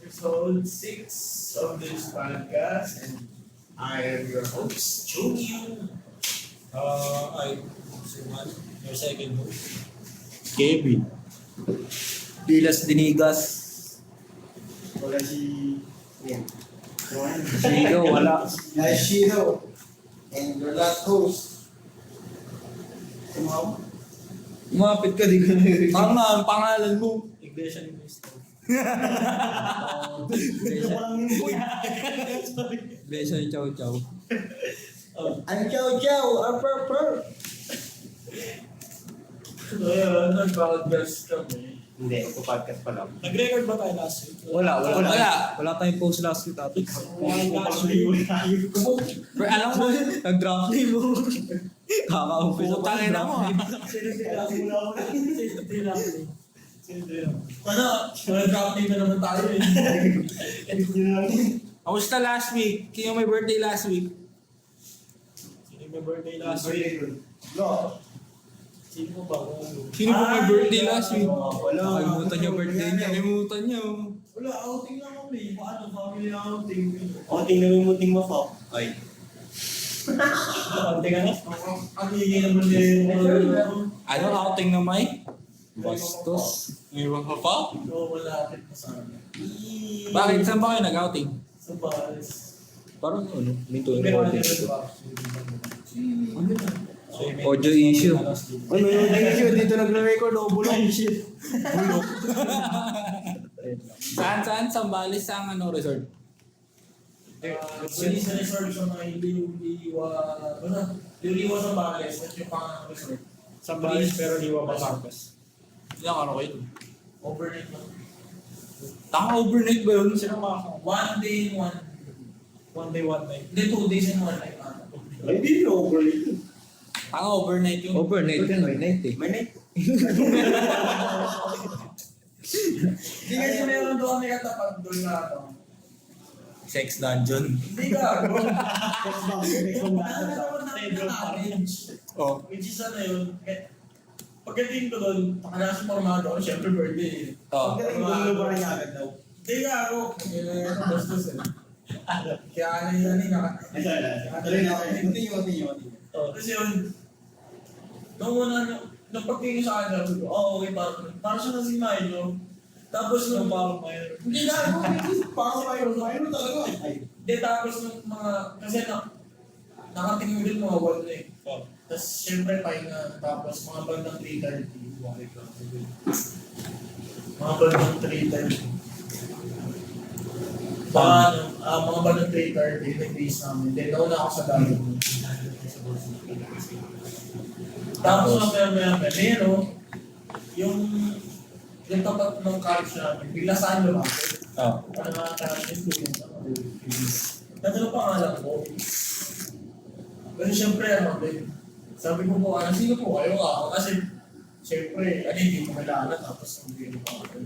episode 6 of this podcast, and I am your host, Chugyu. I say one, your second host. Kevin. Pilas Dinigas. Wala si... Yeah. Shiro, wala. Nice Shiro. And your last host. Tumawag? Umapit ka, di ka narinig. Tama, ang pangalan mo. Iglesia ni Cristo. Beso ni Chow Chow. Ang chow chow, ang purr. Ayun, nag-podcast kami. Hindi, podcast pa lang. Nag-record ba tayo last week? Wala tayong post last week topic. Pero alam mo, nag-drop name mo. Kaka-umpisa pa Putangin na mo. Ano? Nag-drop name na naman tayo eh. Kamusta last week? Sino may birthday last week? Sino may birthday last week? No. Sino ba? Sino po may birthday last week? Wala. Nakalimutan yung birthday niya. Nakalimutan niyo. Wala, outing lang kami. Paano? Family outing. Outing na may muting mafak. Ay. Outing ka na? Ang hingin naman din. Ano outing na may? Bastos. May mga pa? Oo, malapit na sana. Bakit? Saan ba kayo nag-outing? Sa bares. Parang ano, minto yung Pero ano audio. yun ba? Audio issue. Ano yung issue? Dito nagre-record o bulong shit. Saan? Sambales sa ano resort? Actually, sa resort sa mga liwa sa bares at yung pangang resort. Sa Balis pero liwa pa campus. Ilang araw kayo? Overnight lang. Tama overnight ba yun? Sino makakama? One day, one night. Hindi, 2 days and 1 night. Ay, di na overnight. Tanga overnight yun. Overnight yun, may night eh. May night. Hindi kasi meron doon kami katapat doon na ano. Sex dungeon. Hindi ka, bro. Oh. Which is ano yun, pagdating ko doon, nakanasa formado ako, syempre birthday. Oh. Pagdating doon ba rin agad daw? Hindi ka ako, bastos eh. Kaya ano yun, kasi yun, nung una, nung pagtingin sa akin, sabi ko, okay, parang siya kasi Milo. Tapos nung parang Milo. Hindi na ako, parang Milo talaga. Hindi, tapos nung mga, kasi nakatingin din mga wall na eh. Tapos syempre pahinga, tapos mga bandang 3:30. Mga bandang 3:30. Mga bandang 3:30, nag-base namin. Then nauna ako sa dagat. Tapos maya, yung tapat ng college namin, bigla saan lumapit. Oh. Ano nga tayo yung Tatalo pangalan ko. Kasi syempre, sabi ko po, sino po kayo ako? Kasi, syempre, hindi ko kilala, tapos hindi ko pa ako.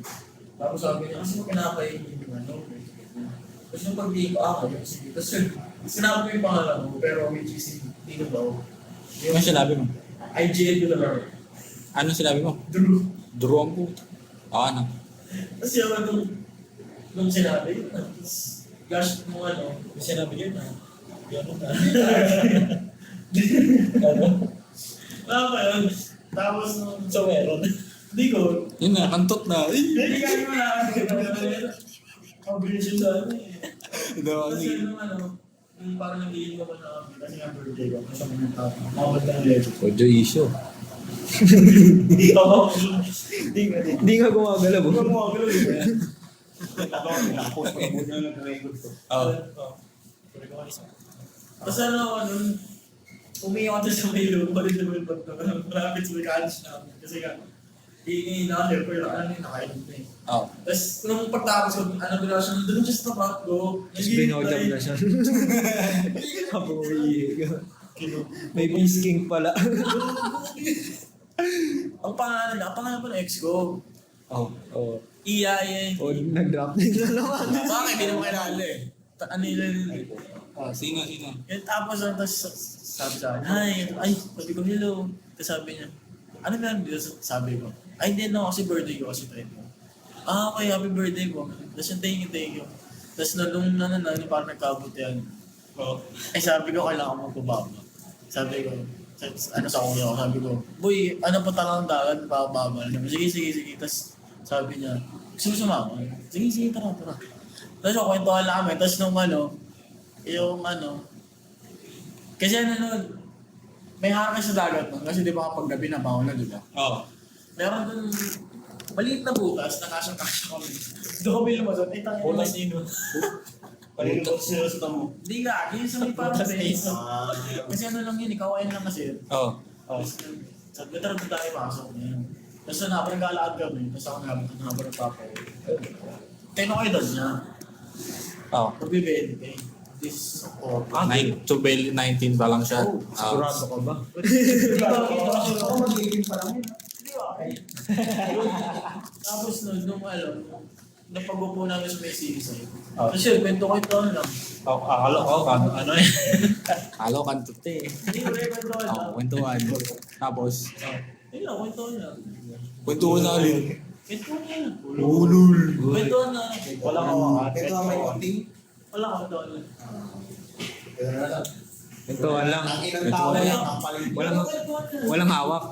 Tapos sabi niya, kasi mo pinapahingin yung ano. Tapos yung pag-iing ko, kayo, sige. Tapos sinabi ko yung pangalan ko, pero which is hindi ko daw. Ano sinabi mo? IGL ko lang. Ano sinabi mo? Drew. Draw ang puto. Ano? Tapos yung nung sinabi, gosh, nung may sinabi yun gano'n na. Tama yun. Tapos nung so meron. Hindi ko. Yun na, kantot na. Hindi kami malakas. Mabilis yun sa ano eh. Kasi nung nung parang nag-iin ko na kami kasi nga birthday ko. Kasi mga tao. Mawag ng level. Audio issue. Oo. Hindi nga gumagalaw. Huwag mo ako lang. Nakapost ko muna nag-record ko. Oh. Tapos nun, umiyak ako sa may lupa rin sa may bato. Malapit sa college namin. Kasi nga, hihingi na ako, pero nakainom na eh. Oh. Tapos nung pagtapos ko, bila siya, doon siya sa tapat ko. Binojab na siya. Habang umiihi ka. May pisking pala. Ang pangalan pa ng ex ko. Oh. Iya. O, nag-drop din na naman. Bakit? Hindi naman kilala eh. Ano yun? Sino? Yun, tapos sabi sa akin, ay, sabi ko, hello. Tapos sabi niya, ano ba dito? Sabi ko, ay, hindi na kasi birthday ko kasi tayo. Okay, happy birthday po. Tapos yung thank you. Tapos nung parang nagkabutihan. Oh. Eh sabi ko, kailangan mo pababa. Sabi ko, ano sa kuya ko, sabi ko, boy, ano pa talagang dagat, pababa. Sige. Tapos sabi niya, gusto mo sumama? Sige, tara. Tapos ako, kwentuhan lang kami. Tapos kasi may hangin sa dagat nun. Kasi di ba kapag gabi na bawal na, di ba? Oh. Meron dun, maliit na butas, nakasya kami. Doon kami lumasot, tangin Butas nino. Palilibot sila sa tamo. Hindi ka, yun sa may parang base. Kasi ano lang yun, ikawain lang kasi. Oh. Tapos, sabi ko, tara doon tayo pasok. Tapos napang nag-alaad kami, tapos ako nabang papa. Tino kayo doon niya. Oh. Magbibente kayo. This, 9 to 19 pa lang siya. Sigurado ka ba? Ako magiging pa lang yun. Tapos nung napag-upo namin sa may sigisay. Tapos yun, kwento ko ito lang. Akala ko, ano eh. Akala ko kantot eh. Hindi ko rin kwento lang. Oo, kwentuhan. Tapos, Yun lang, kwento lang. kwentuhan na alin. Kwento lang. Ulul. Kwento na. Walang hawakan. Ito ang may konting. Wala kwento lang. Kwentuhan lang. Ang ilang tao Kwentuhan yan. lang. Walang hawak.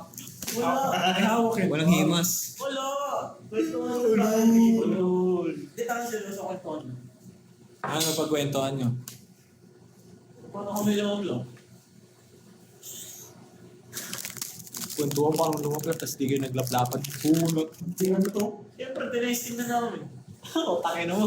Walang himas. Wala! Kwento lang. Ulul. Hindi tayo sila sa kwento na. Ano pagkwentuhan nyo? Paano kami lang? Kwentuhan pa nung lumapit, tapos di kayo naglaplapan. Punot. Tingnan mo to. Siyempre, tinesting na namin. Oh, tangin mo.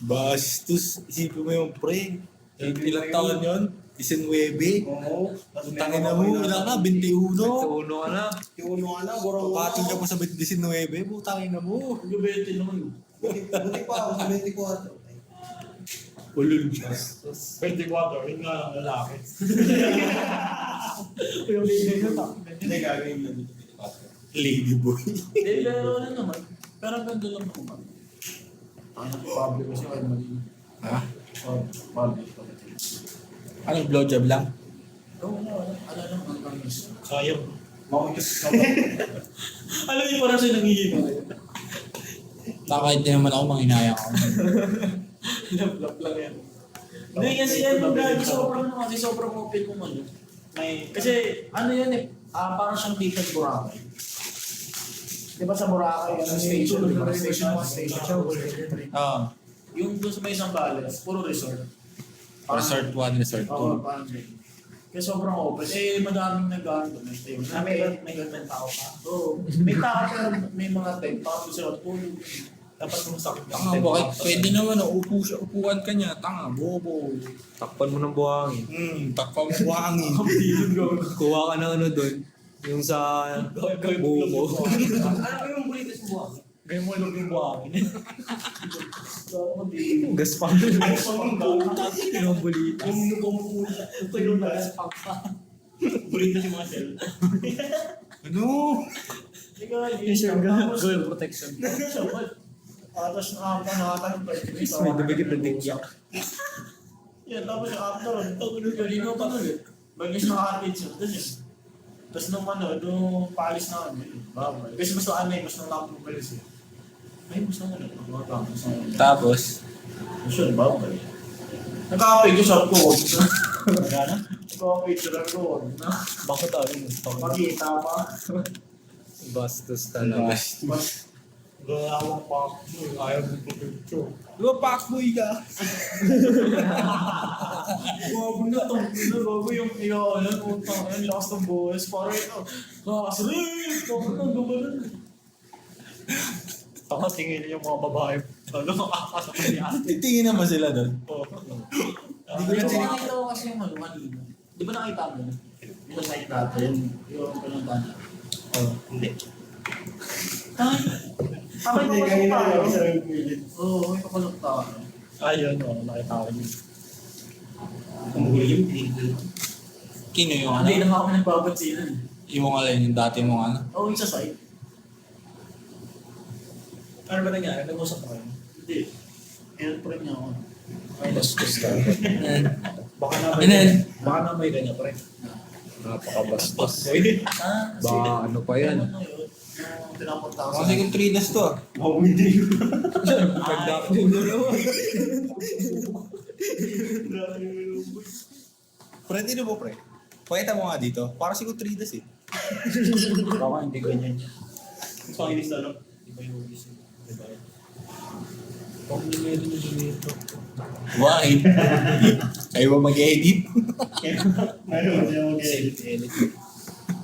Bastos. Isipin mo yung pre. Ilang taon yun? 19. Oo. Tangin na mo. Ilang ka? 21. Tuno ka na. Yung ano na, burong Patol ka pa sa 19. Putangin na mo. Gabete naman. Buti pa ako sa 24. Ulul. 24, yun nga lang lalaki. Yung lady na Hindi gagawin na. Lady boy. Hindi, pero ano naman. Pero ganda lang ako man. Ano, public kasi kayo mali. Ha? Public. Anong blowjob lang? Oo, wala. Ala lang ang kamis. Sayang. Alam niyo parang siya nangihiba. Kahit din naman ako manghinayang ako. Lap lang yan. Hindi kasi yan yung gagi sobrang open mo man. Kasi ano yan eh, parang siyang Tita Boracay. Di ba sa Boracay, yung station, di ba? Station 1, station 2. Oo. Yung doon sa may Zambales, puro resort. Resort 1, Resort 2. Oo, parang ganyan. Kaya sobrang open. Eh, madaming nag-ano doon. May ganun tao pa? Oo. May tao pero may mga tent. Tapos sila tulog. Dapat kung sakit ka. Tanga, bakit? Pwede naman, upuan ka niya. Tanga, bobo. Takpan mo ng buhangin. Takpa mo buhangin. Kuha ka ng ano doon. Yung sa buko. Ano yung bulitas mo buwang? Gawin mo lang yung buwangin. Gaspang. Yung bulita. Yung nagumula. Ito yung nagaspang ka. Bulitas yung mga cell. Ano? Girl protection. Tapos nakakatahan pa. May dumikit na tingyak. Yan, tapos yung after, kanino pa ulit. Bagay siya nakakatid siya. Tapos yun. Tapos nung paalis na kami, babay. Kasi mas naanay, mas nang lakot palis eh. Ay, mas nang ano, Tapos, Sure, babay. Nagka-picture shot ko, wag na. Gana? Nagka-picture ko, wag na. Bakit tayo? Makita pa. Bastos talaga. Mas, gawang pa ako, ayaw mo picture. diba pakboy ka? Bago na itong bago yung ano, utang, yung lakas ng buwas. Parang ito, kakasaril! Tama na, gumanon. Tama, tingin yung mga babae. Ano, makakasap niya. Titingin naman sila doon. Hindi ko nakita ko kasi yung ano, kanina. Di ba nakita mo? Yung site natin, yung pinuntahan. Hindi. Hindi kanina lang sa pilit. Oo, may kapalok tayo. Ayun, nakita ko yun. Kumulim, Kino yung ano? Hindi na ako nagbabansinan. Yung alin, yung dati mong ano? Oo, yung sa site. Ano ba nangyari? Nag-usap ko kayo? Hindi. Help rin niya ako. Ay, bastos ka. Baka na Ano yan? Baka na may ganyan pa rin. Napakabastos. Ah, Ba, ano pa yan? Ano yun? tinapunta ako Kasi kung 3 das to ah. Oh, hindi. Pagdako mo naman. Pre, hindi mo pre. Pakita mo nga dito. Para siguro 3 das eh. Baka hindi ganyan. Panginis na, no? Iba yung isip. Diba? Pag nimero nyo dito. Why? Kayo ba mag-edit? Meron siya mag-edit. Edit.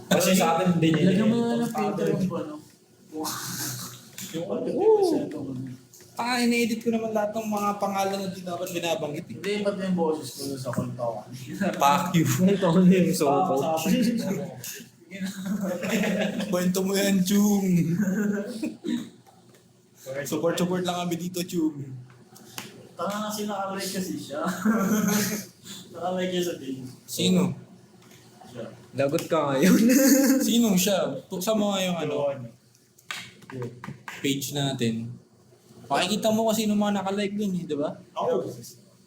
Kasi sa akin din yun. Lagyan mo na ng filter yung ano. Yung 50% ko. Ine-edit ko naman lahat ng mga pangalan na di dapat binabanggit eh. Hindi, ba't yung boses ko sa kulto? Fuck you. Ito ko na yung soko. Kwento mo yan, Chung. Support lang kami dito, Chung. Tanga kasi nakalike kasi siya. Nakalike siya sa page. Sino? Siya. Lagot ka ngayon. Sino siya? Sa mga yung page natin. Makikita mo kasi yung mga nakalike dun eh, di ba? Ako.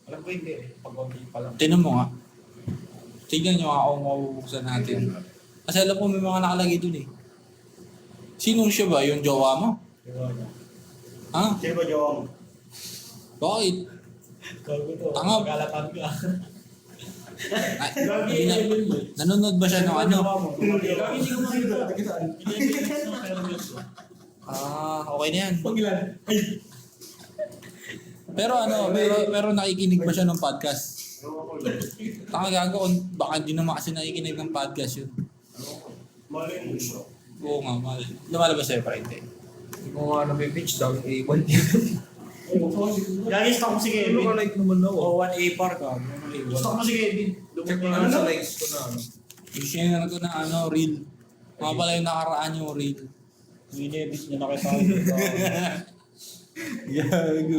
Alam ko hindi eh. Pag-onti pa lang. Tignan mo nga. Tignan nyo nga kung mabubuksan natin. Kasi alam ko may mga nakalagay dun eh. Sino siya ba? Yung jowa mo? Ha? Sino ba jowa mo? Bakit? Gago to. Tanga. Galatan ka. Ay, nanonood ba siya ng ano? Hindi ko makita. Okay na yan. Pangilan? Pero pero nakikinig ba siya ng podcast? Tanga gago, baka hindi naman kasi nakikinig ng podcast yun. Malay mo siya. Oo nga, mahal. Lumalabas sa'yo pa rin. Hindi ko nga na-pitch down A1. Gagis ko si Ano ka Kevin. like naman ako? O, 1A par ka. Gusto ko si Kevin. Check mo na sa likes ko na ano. I-share ko na reel. Mga pala yung nakaraan yung reel. Winebit niya nakita. Gago.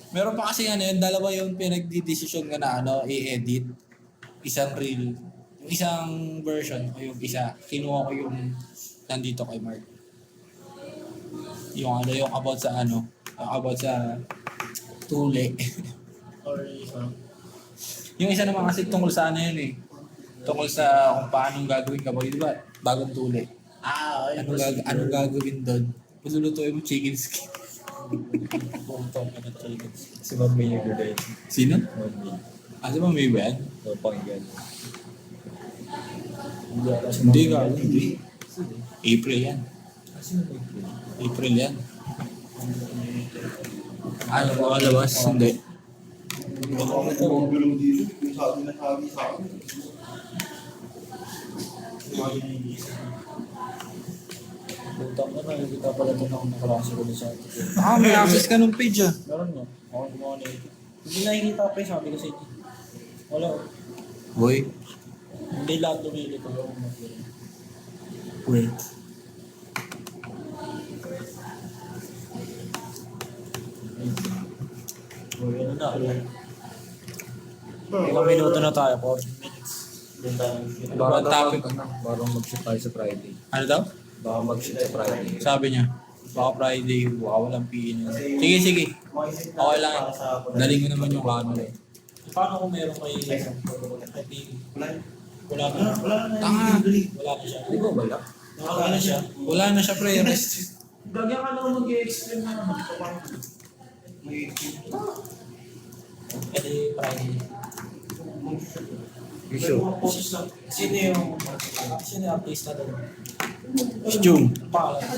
Meron pa kasi yun, dalawa yung pinagdidesisyon ko na i-edit. Isang reel. Yung isang version o yung isa, kinuha ko yung nandito kay Mark. Yung yung about sa tuli. Or isa. Yung isa naman kasi tungkol sa yun eh. Tungkol sa kung paano gagawin ka, di ba? Bagong tuli. Anong gagawin doon? Palulutuin mo chicken skin. Si Ma'am May nag-relate. Sino? Ma'am May. Si Ma'am May ba yan? So, pakinggan. Hindi ka. Hindi. April yan. Kasi Ma'am May. April yan. Ano ba kalabas? Hindi. Gulong dito. Yung sabi na sabi sa akin. Butang ka na, kita pala ito na nakalasi ko sa atin. May access ka ng page ah. Meron nga. Ako gumawa na ito. Hindi nakikita pa yung sabi ko sa inyo. Wala. Boy. Hindi lahat lumili ko yung mag-iring. Wait. Ano na, ilang minuto na tayo, 40 minutes. Baka topic. Baka mag-shoot tayo sa Friday. Ano daw? Baka mag-shoot sa Friday. Sabi niya. Baka Friday, baka walang PN. Sige. Okay lang. Daling mo naman yung camera eh. Paano kung meron kay wala na. Tanga. Wala na siya. Hindi ko bala. Wala na siya. Wala na siya pre. Rest. Gagyan ka lang mag-i-explain na naman. Pwede Friday. Issue. Sino yung artista doon? Si Jung. Pangalan.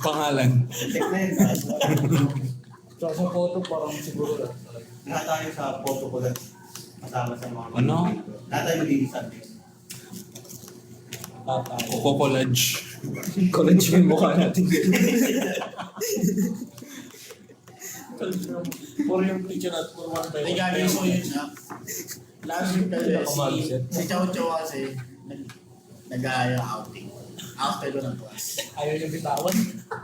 Pangalan. Sa photo parang siguro lang. Lahat tayo sa photo ko lang. Kasama sa mga... Ano? Lahat tayo magiging subject. College. College yung mukha natin. Puro yung picture at puro one by one. Ay, gagawin ko yun siya. Last week kasi si Chow Chow kasi nag-aaya outing. After ko ng class. Ayaw niya bitawan.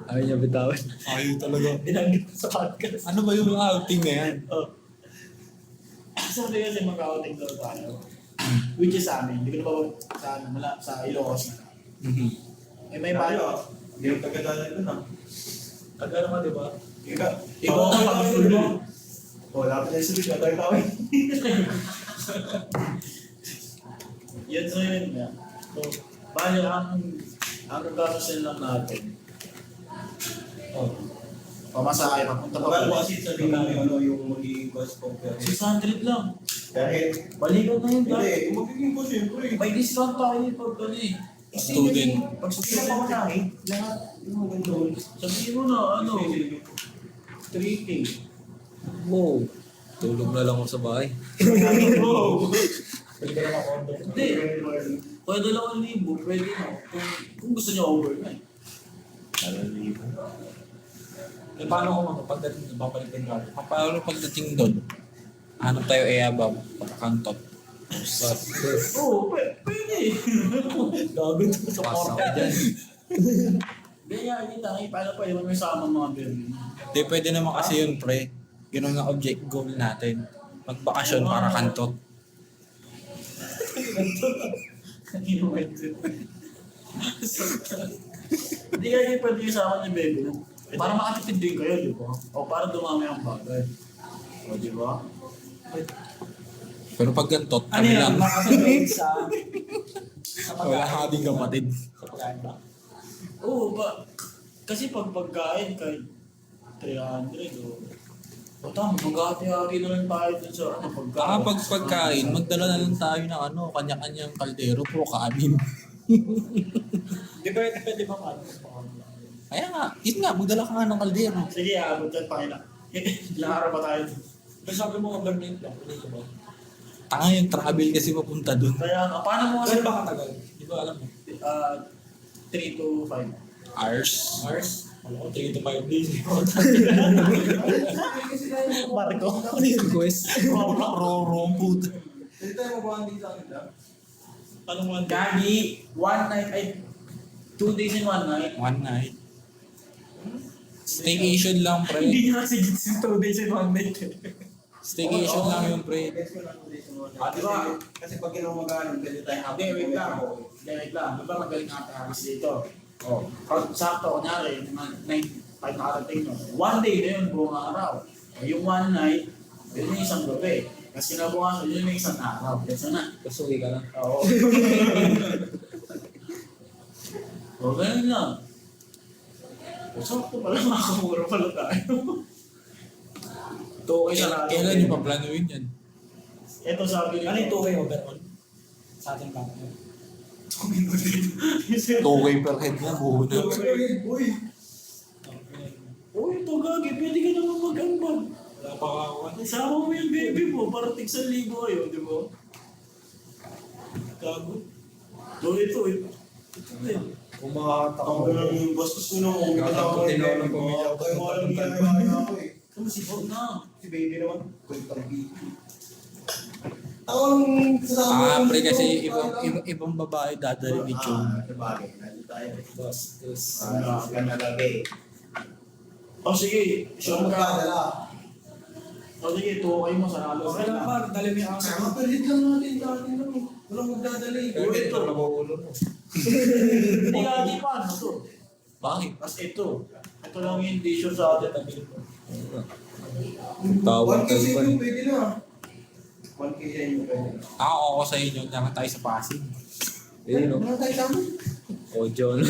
Ayaw niya bitawan. Ayaw talaga. Binanggit sa podcast. Ano ba yung outing na yan? Oh. Sabi kasi mag-outing daw tayo. Which is sa amin. Hindi ko na ba sa Ilocos na. Eh may bayo. Hindi yung taga-dalan doon ah. Kagano ka, di ba? Ika. Iba ka pag-tuloy. Wala pa tayo sa lugar. Tayo tawin. Yan so yun nga. So, bali ang Ang gagastusin lang natin. Oh. Pamasahe, papunta pa Bakal pala. kasi sabihin namin ano yung magiging cost compare. 600 lang. Dahil, Balikan na yun, hindi, dahil. kung magiging cost syempre. May discount tayo pag ano eh. Student. Pag student ako na eh. Lahat. Yung mga ganun. Sabihin mo na, ano, 3K. Wow. Tulog na lang ako sa bahay. Bro! Pwede na ako. Hindi. Pwede lang 1,000. Pwede na. Kung gusto niyo overnight. Eh, paano kung pagdating babalikin natin? Paano pagdating doon? Ano tayo e-abab? Pagkantot. Oo, pwede. Gago ito sa Pasok porta. ka dyan. Kaya kita ngayon, paano pa yun may sama mga Berlin? Hindi, pwede naman kasi yun, pre. Ganun ang object goal natin. Magbakasyon para kantot. Hindi kaya yung pwede yung sama ni Bebe. Para makatipid din kayo, di ba? O para dumami ang bagay. O, di ba? Pero pag gantot, Ano kami yun? lang. Makasabay sa... Wala ka ding kapatid. Sa pagkain ba? Oo, ba? Kasi pag pagkain kay 300 o tama, mag-ati-ati na lang tayo dun sa ano, pagkain. Pag pagkain, magdala na lang tayo ng ano, kanya-kanyang kaldero, puro kanin. Di ba pwede ba ano? Kaya nga, yun nga, magdala ka nga ng kaldero. Sige, abot yan, Panginoon. Ilang araw pa tayo. Pero sabi mo overnight lang. Hindi ko ba? Tanga yung travel kasi papunta dun. Kaya, paano mo kasi? Kasi ba katagal? Di ba alam mo? 3 to 5 Hours. Mars? Alam ko 3 to 5 days. Marco. Request. Romput. Hindi tayo mabuhan din sa akin lang. Anong one? Gagi, 1 night, ay 2 days and 1 night. One night. Staycation lang, pre. Hindi niya kasi gits yung 2 days and 1 night. Staycation lang yung pre. Di ba? Kasi pag kinumagalan, pwede tayo Hindi, wait lang. Hindi, wait lang. Di ba magaling ata Aris dito? Oh. Pag sakto, kunyari, 9, 5 nakarating mo. 1 day na yun, buong araw. O yung 1 night, yun yung isang gabi. Kasi kinabukasan, yun yung isang araw. Kasi na. Kasuwi ka lang. Oo. O, ganun lang. O, sakto pala, makakamura pala tayo. Okay na lang. Kailan nyo pa planuin yan? Ito sabi nito. Ano yung 2K overall? Sa ating company. Okay per head na, buo na. Uy! Uy, ito gagi, pwede ka naman mag-ambag. Wala pa ako. Isama mo yung baby mo para tig 1,000 kayo, di ba? Gago. Doon ito eh. Ito din. Kung makakataka Ako lang yung bastos ko nung Katakutin ako ng pamilya ko. Kaya mo alam ginagawa ako eh. Ito si Bob na. Si baby naman, kwentang baby. Ako lang sasama. Pre kasi ibang babae dadali ni Chong. Sabagay, nandito tayo. Dos. Ganda gabi. O sige, sure ka. Magkadala. O sige, tuwa kayo mo sa nalo. Okay lang pa, dali mo yung Kaya answer. mapalit lang natin dati lang. Walang magdadala eh. Uy, ito. Nabuulo mo. Hindi ka di pa, ano to? Bakit? Tapos ito. Ito lang yung tissue sa atin. Tawag 1K tayo sa pa. inyo, pwede na. 1K sa inyo, pwede na. Ako sa inyo, lang tayo sa Pasig. Eh, no? Wala tayo tama. Audio na.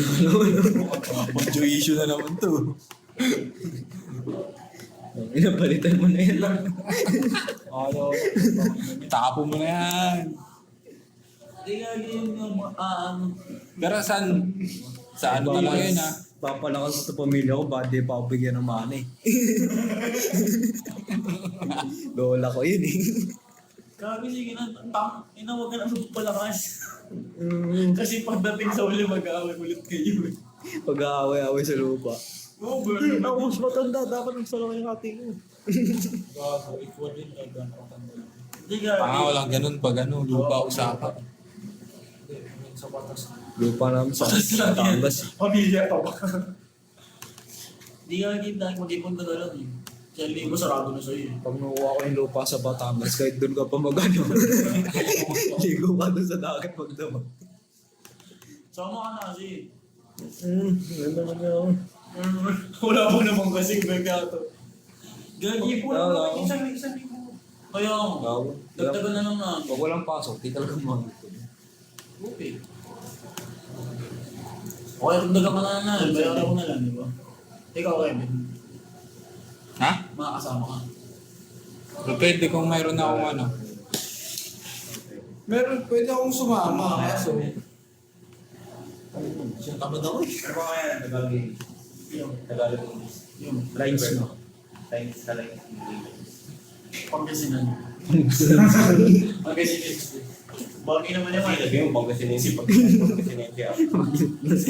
Audio issue na naman to. Pinapalitan mo na yan lang. Ano? Tapo mo na yan. Hindi nga yung ano. Pero saan? Sa ano na lang yun ha? Papalakas ko sa pamilya ko, ba't di pa ako bigyan ng money? Lola ko yun eh. Grabe, sige na. Huwag ka na magpalakas. Kasi pagdating sa uli, mag-aaway ulit kayo. Pag-aaway-aaway sa lupa. Oo, bro. Ako mas matanda, dapat nagsalaw yung ating ko. Gago, equal din na Hindi nga. walang ganun pag ano, lupa usapan. Lupa namin sa Batangas. Pamilya pa ba? Hindi nga kita mag-ipon na lang eh. Kaya libo sarado na sa'yo eh. Pag nakuha ko yung lupa sa Batangas, kahit doon ka pa magano. Ligo ka doon sa dagat magdamag. Sama ka na kasi. Ganda naman niya ako. Wala mo naman kasing nagkato. Gagi po Wala. lang isang libo. Kaya Gago. dagdagan na lang na. Pag walang pasok, di talaga mahal. Okay. Okay, dagdagan ka na na. Bayaran ko na lang, di ba? Ikaw, Kevin. Ha? Makakasama ka. Depende kung mayroon akong ano. Meron, pwede akong sumama. Kaso, Tamad ako eh. Ano ba kaya Tagalog English? Yung, Tagalog English. yung, Lines mo. Lines na lines. Pangasinan. Pangasinan. Bagay naman yung Kasi lagay mo Pangasinan Pangasinan siya.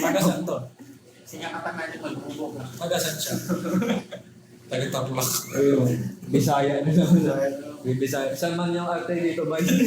magasan to. Singakatan natin mag-ubog ka. Magasan siya. Taga-taplak. Ayun. Bisaya na lang. Bisaya. Saan man yung arte dito ba? Hindi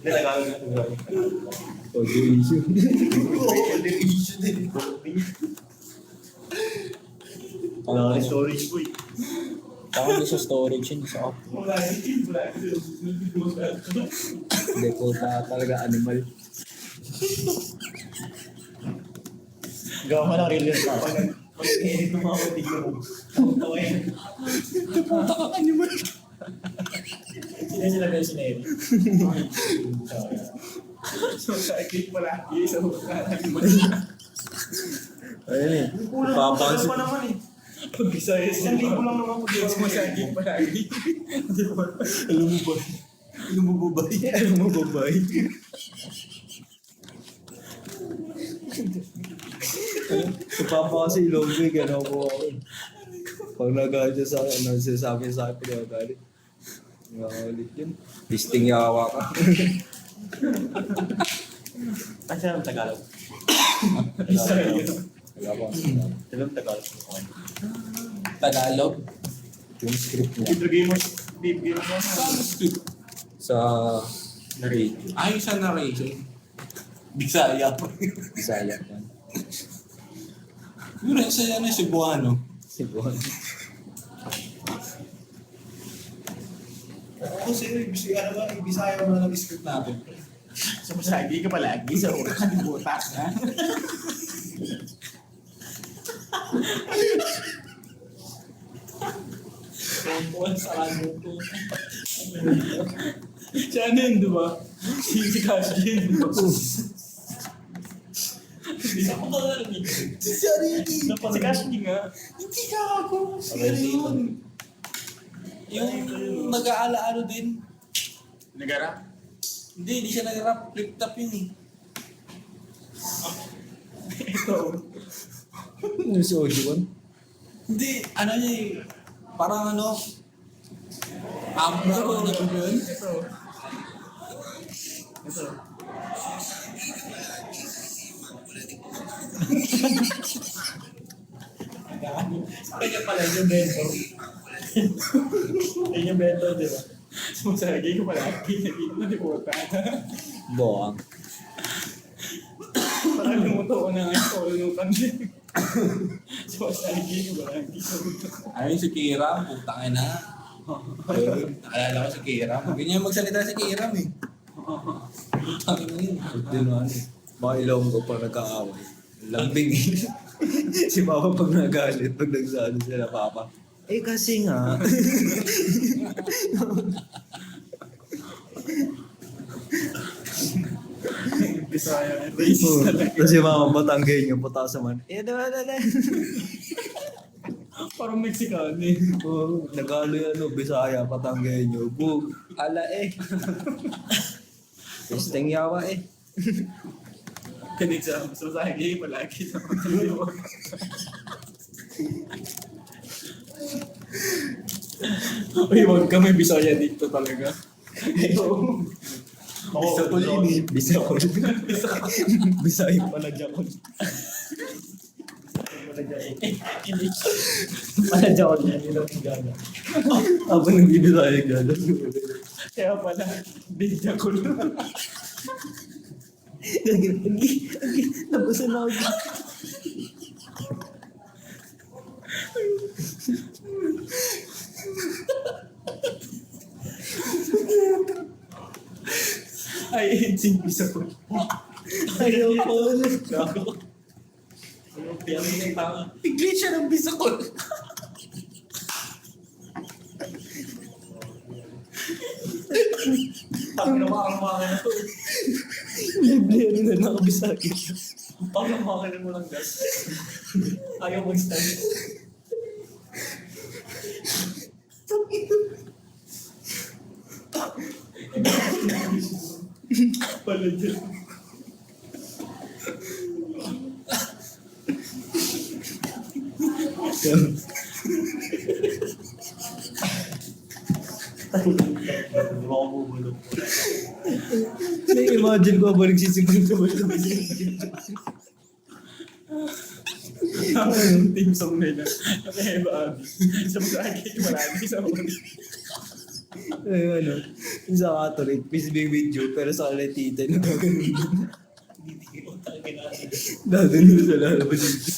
Tagalog na Tagalog. Audio issue. Wala ka storage ko eh. Tama sa storage yun. Sa off. Hindi po talaga animal. Gawa mo lang real pa. Pag-edit ng mga tignan mo. Tawin. Punta ka animal. Sila guys sineri. So sa click mo lagi sa mukha mo. Ayun eh. Ano Papansin. pa naman eh. Pag Bisaya Isang libo lang naman kung di Mas masaging pa lagi. Alam mo ba? Alam mo ba? Alam mo ba? Sa papa kasi ilonggo gano'n ko ako. Pag nagalit siya sa akin, ano sinasabi niya sa akin, pinagalit. Nakalit yun. Listing yawa ka. Kasi ang Tagalog. Wala pa. Tagalog Tagalog. Tagalog. Yung script niya. Bibigay mo. Bibigay mo. Saan script? Sa narrative. Ay, sa narration. Bisaya. Bisaya yan. Yun rin sa yan ay Cebuano. Cebuano. Kasi Bisaya ba? Bisaya mo na nag-script natin. So masagi ka palagi sa ulo ka ng butas na. Tumpon sa kanong ko. Siya ano yun, di ba? Si Cash yun, di ba? Hindi ako narinig. Si Cash yun nga. Hindi ka ako. Sino yun? Yung nag-aala-ano din. Nagara? Hindi siya nag-rap. Flip top yun eh. Ito. Ano si Ojuan? Hindi, ano niya eh. Parang ano. Ambra ko na yun. Ito. Ito. Sa kanya pala yung bento. Yun yung bento, di ba? Sumasagay ko palagi. Nagiging na di puta. Boang. Parang lumuto ko na ngayon. Tululukan din. Sumasagay ko palagi. Ayun si Kiram, putang ina. Naalala ko si Kiram. Ganyan magsalita si Kiram eh. Putang ina yun. Din ano eh. Mga Ilonggo pag nagkaaway. Lambing eh. Si Papa pag nagalit, pag nagsano sila Papa. Eh kasi nga. Bisaya. Racist talaga. Kasi Mama Batanggay niya, putasa man. Eh, da. Parang Mexican eh. Oh, Nagalo yan, no, Bisaya, Batanggay niyo. Bug, ala eh. Testing yawa eh. Kanig sa sumasagay palagi sa mga Uy, wag kami Bisaya dito talaga. Bisa ko yun eh. Bisa ko. Bisaya pala dyan ko. Pala John yan, yun ang gana. Habang nagbibisaya gala. Kaya pala, bigyan ko lang. Nabusan ako. Ay, simpi sa po. Ayaw ko ulit. Gago. Ano, piyan mo yung tanga. Bigli siya ng bisakol. Tangin na makakamakan na to. Libre ano na nakabisagin. Pakamakan mo ng gas. Ayaw mag-stand. Pala dyan. Hindi mo ako bubulog. Na-imagine ko ba nagsisimpan ka ba ito? Yung team song nila. Okay, ba? Sa mag-agit, marami sa mga. Ay, ano, yung sa Catholic, peace be with you, pero sa kanila tita, nagkaganon. Hindi ko tangin na. Dadun mo sa lalaban dito.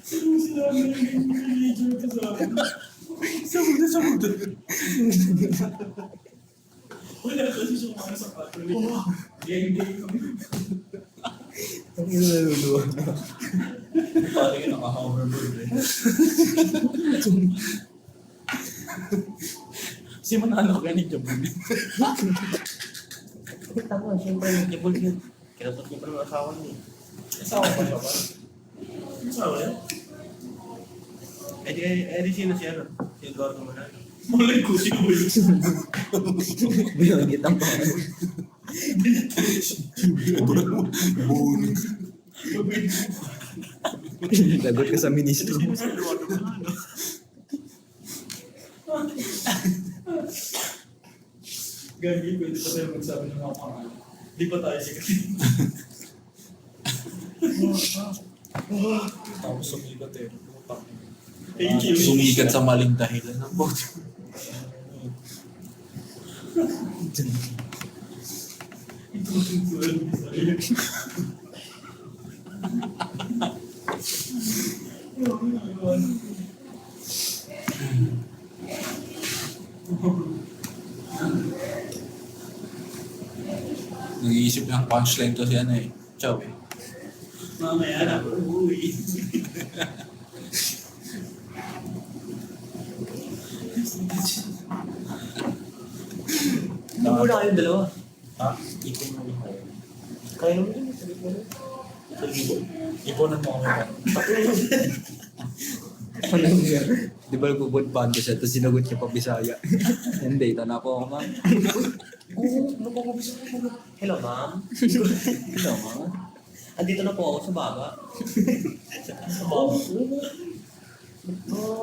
Sinabi na yung religion ka sa akin. Sa mundo. Wala kasi siya mga sa Catholic. Gay-gay kami. Ang ina naluluwa na. Parang yung naka-hoverboard eh. Kasi manalo ka ni Jabul. Tama, siyempre yung jabol yun. Kinatot niya pa ng asawa niya. Asawa pa siya ba? Asawa yan? Eh di sino siya, no? Si Eduardo Manalo. Malay ko si Will. Binanggit ang pangalan. Lagot ka sa ministro. Sino si Eduardo Manalo? Gagi, pwede pa tayo magsabi ng mga pangalan. Di pa tayo sikat. Tapos sumigat eh. Thank you. Sumikat sa maling dahilan ng bote. Nag-iisip ng punchline to si ano eh. Chow eh. Mamaya na, uuwi. Hindi mo na kayong dalawa. Ha? Ipon mo na kayo. Kaya naman yun, sabi ko na. Sa libo. Ipunan mo kami ba? Ano nga? Di ba nagpuput bando siya, tapos sinagot niya pa Bisaya. Hindi, tana po ako, ma'am. Oo, napapabisa ko po. Hello, ma'am. Ano, ma'am? Andito na po ako sa baba. Sa baba.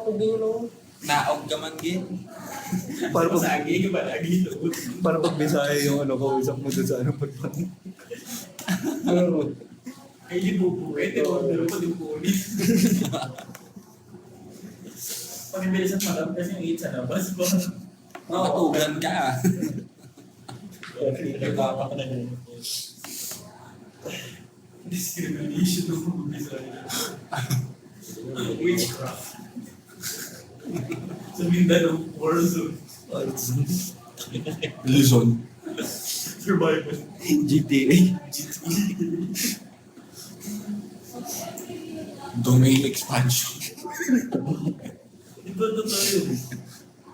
Pagdino. Naog ka man gin. Para pag, Masagi ka ba? Lagi ito. para pag Bisaya yung ano, kausap mo doon sa ano, pagpano. Ano? Ay, libo po. Eh, di ba? Pero pa din po ulit. Pag-ibilis at madam kasi yung 8 sa labas. Matugan ka ah. Nagpapa ka na yun. Discrimination ng mga Bisaya. Witchcraft. Sa Mindanao, Warzone. Luzon. Survival. GTA. Domain expansion. Iba na tayo.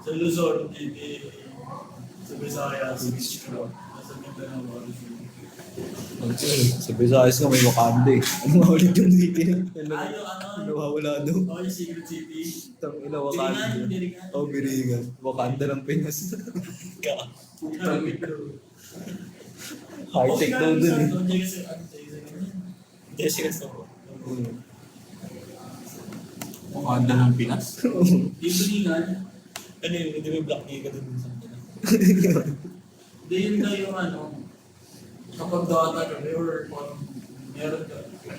Sa Luzon, hindi. Sa Visayas, Witchcraft. Sa Mindanao, Warzone. Sa Visayas nga may Wakanda eh. Ano nga ulit yung city? Ayo, ano? Nawawala doon. Oh, yung Secret City. Tang ina Wakanda. Biringan. Oh, Birigan. Wakanda ng Pinas. High-tech daw dun eh. Jessica Soho. Wakanda ng Pinas. Di biringan. Ano yun? Hindi may black nigga dun sa kanila. Hindi yun daw yung ano. Kapag daw ata kami or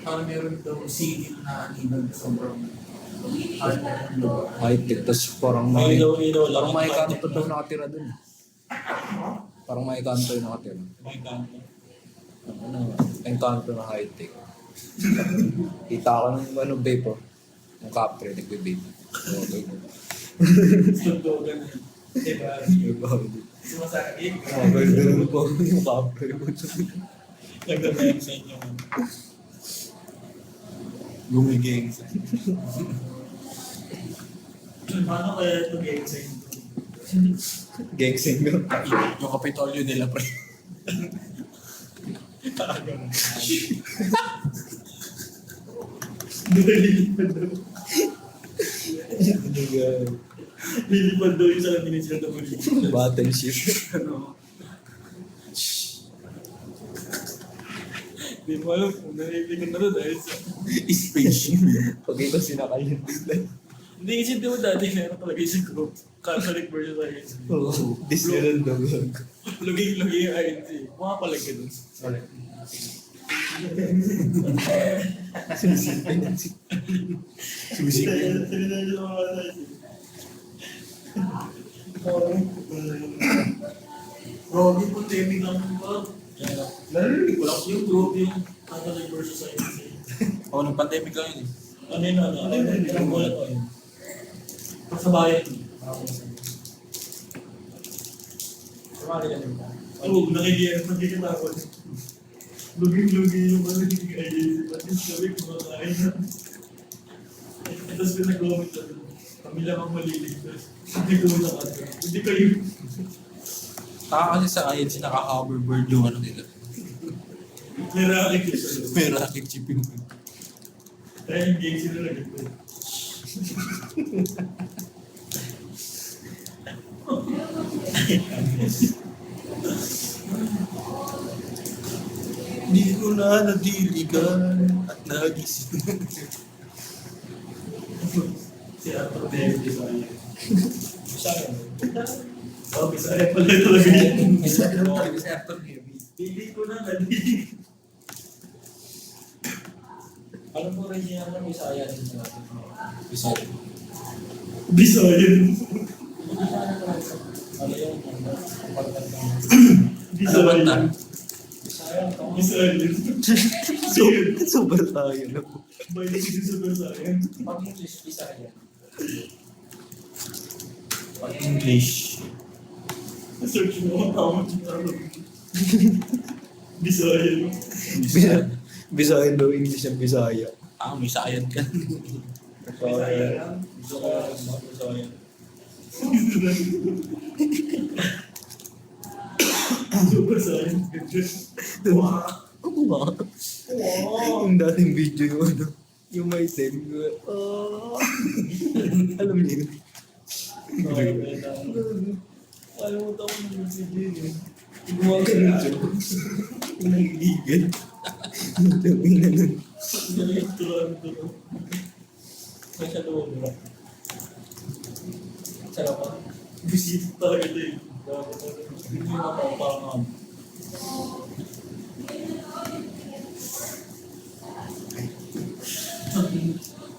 parang meron daw city na anibag sobrang High-tech. Tapos parang may... Parang may kanto daw nakatira dun. Parang may kanto yung nakatira. May kanto. Ano, encanto na high-tech. Kita ko ng ano, vape oh. Yung Capri, nagbe-vape. Okay. Sundogan yun. Diba? Nag-audit. Sumasakit. Ganun po yung kapre mo. Nagdadayang sa inyo. Gumiging sa Paano kaya ito game sa inyo? Gengsing mo. yung kapitolyo nila, pre. Lilipad daw. Lilipad daw yung sa kanila sila na muli. Battleship. Hindi mo alam kung narinig na rin dahil sa... Space. Pag ikaw sinakal yung bigla. Hindi kasi di mo dati meron talaga yung group. Catholic versus INC. Oo. Disneyland daw. Luging-luging yung INC. Mga pala ganun. Sorry. Bro, di pandemic lang ba? Narinig ko lang yung group yung Catholic versus INC. Oo, nung pandemic lang yun eh. Ano yun? Ano yun? Ang bola ko yun. Pasabayan. Sumali ka din ba? Oo, nakikita ako. Luging-luging yung ano yung INC. Pati sabi kumakain na. Tapos pinag-comment sabi ko, kami lang ang maliligtas. Hindi ko na kasi. Hindi kayo. Taka kasi sa INC nakaka-hoverboard yung ano nila. May racket yung sa loob. May rocket chip yung Kaya yung game sila na gito. Di ko na nadiligan at nagising. Si Arthur David Bisaya. Bisaya. Oh, Bisaya pala talaga yun. Hindi ko na nadili. Alam mo rin niya na Bisaya din sa atin. Bisaya. Bisaya. Ano yung Bisaya. Bisaya din. Super tayo na po. Balik din sa Bisaya. Pag-English, Bisaya. Pag-English. Search mo ang tama ng Tagalog. Bisaya. Bisaya daw, English ang Bisaya. Ah, may sayad ka. Bisaya. Bisaya. Super science. Oo nga. Yung dating video yung ano, yung may time. Alam niyo yun. Alam mo tayo ng sige eh. Gumawa ka ng joke. Yung nangigigil. Yung dami na nun. Galing turuan to. May sa loob mo. Sarap pa. Bisita talaga ito eh. Hindi mo napapangan.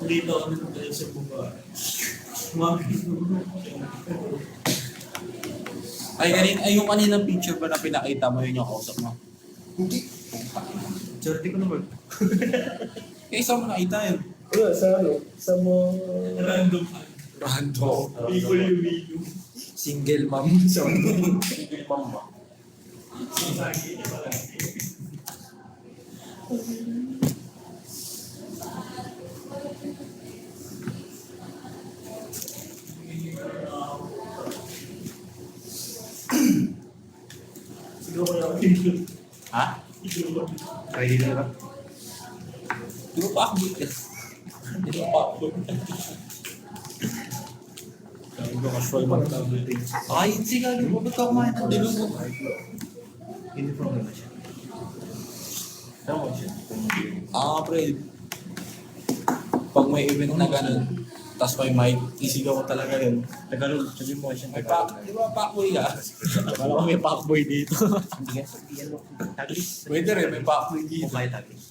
Dito ako nito tayo sa buka. Ay, yung kaninang picture ba na pinakita mo yun yung kausap mo? Charity ko naman. Eh, saan mo nakita yun? Wala, sa ano? Sa mga Random. Random. People you meet you. single mom. Sa mga Sige, mama. Sasagi. Siguro kaya ako tingin. Ha? Siguro. ready na ba? Di ba pakboy ka? Di ba pakbog? Sabi ko casual mag-tableting. Ay, sige, di ba ba't ka kumain ng dinugo? Hindi pa naman siya. Tama siya. Ah, pre. Pag may event na ganun, tapos may mic, isigaw ko talaga yun. Tagalog, sabi mo siya. May di ba pakboy ka? Akala ko may pakboy dito. Hindi ka sabihan mo. Taglis. Pwede rin, may pakboy dito. Mukha taglis.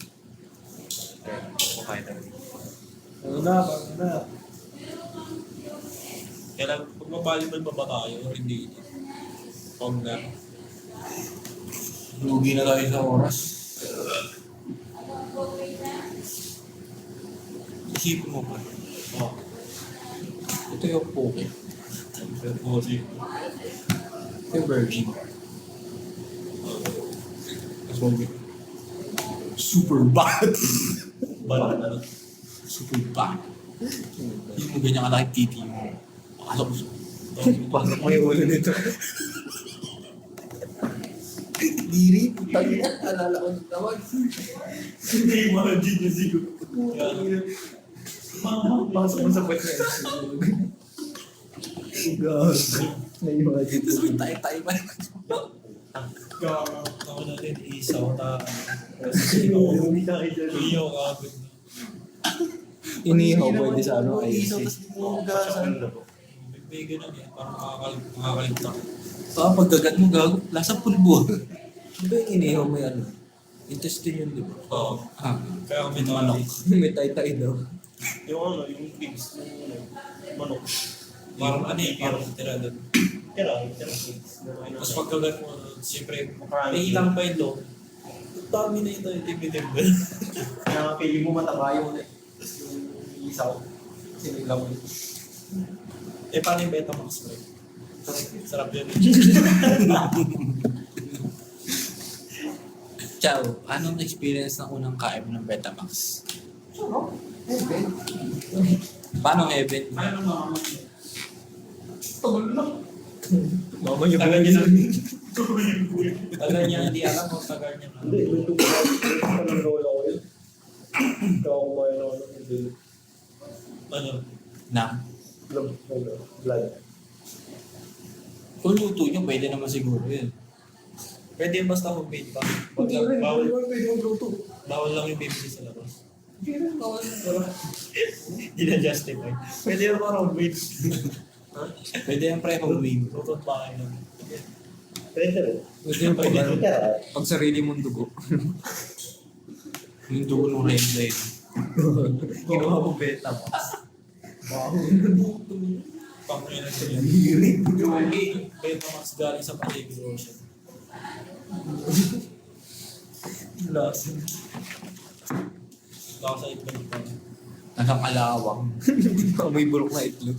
Mukha taglis. Ano na, paano na? Kailan, kung mabalibal pa ba tayo or hindi? Huwag na. Lugi na tayo sa oras. Isipin mo ba? Oh. Ito yung poke. Pero, Yung virgin. Super bad. Balat ano. Super bad. Hindi mo ganyan kalaki titi mo. Akala ko Parang may ulo nito. diri. Tangina. Alala ko ng tawag. Hindi imagine yung siguro. Mama, Pasok mo sa puwet na yun. God. Na-imagine Tapos ko. may tayo-tayo pa. ako natin isaw na hindi na kayo dyan. Iyo kagod. Inihaw pwede sa ano, Isaw, IC. tapos di mo hugasan. May ganun eh. Parang makakaligtak. Pagkagat mo gago, lasang pulbo. Di ba yung inihaw may ano? Intestine yun, di ba? Oo. Ah, Kaya kami manok. May tay-tay daw. Yung ano, yung pigs ng manok. Parang ano eh, parang tira doon. Tira pigs. Tapos pagkagat mo, siyempre, may ilang pa ito. Dami na ito, itim-itim doon. Kaya pili mo mataba yung isaw. Sinilaw mo. Eh, paano yung Betamax pre? Sarap yun. Chow, anong experience ng unang kain mo ng Betamax? Paano heaven? Ano mga Mama niya Tagal niya buhay na. Tagal niya, hindi alam mo, tagal niya na. Hindi, may tumuhay. Parang rola ko yun. Ikaw kumain ako ng hindi. Ano? Na? Blood. Kung luto nyo, pwede naman siguro yun. Pwede yung basta homemade pa. Wag lang, bawal lang yung bibili sa labas. Hindi na justify. Pwede yung parang homemade. Pwede yung pre-homemade. Tutot pa kayo. Pwede rin. Pwede yung pag sarili mong dugo. Yung dugo ng red line. Ginawa mo beta. Pangin na sila. Betamax galing sa Pacific Ocean. Lasin. Baka sa itlog pa. Nasa kalawang. May bulok na itlog.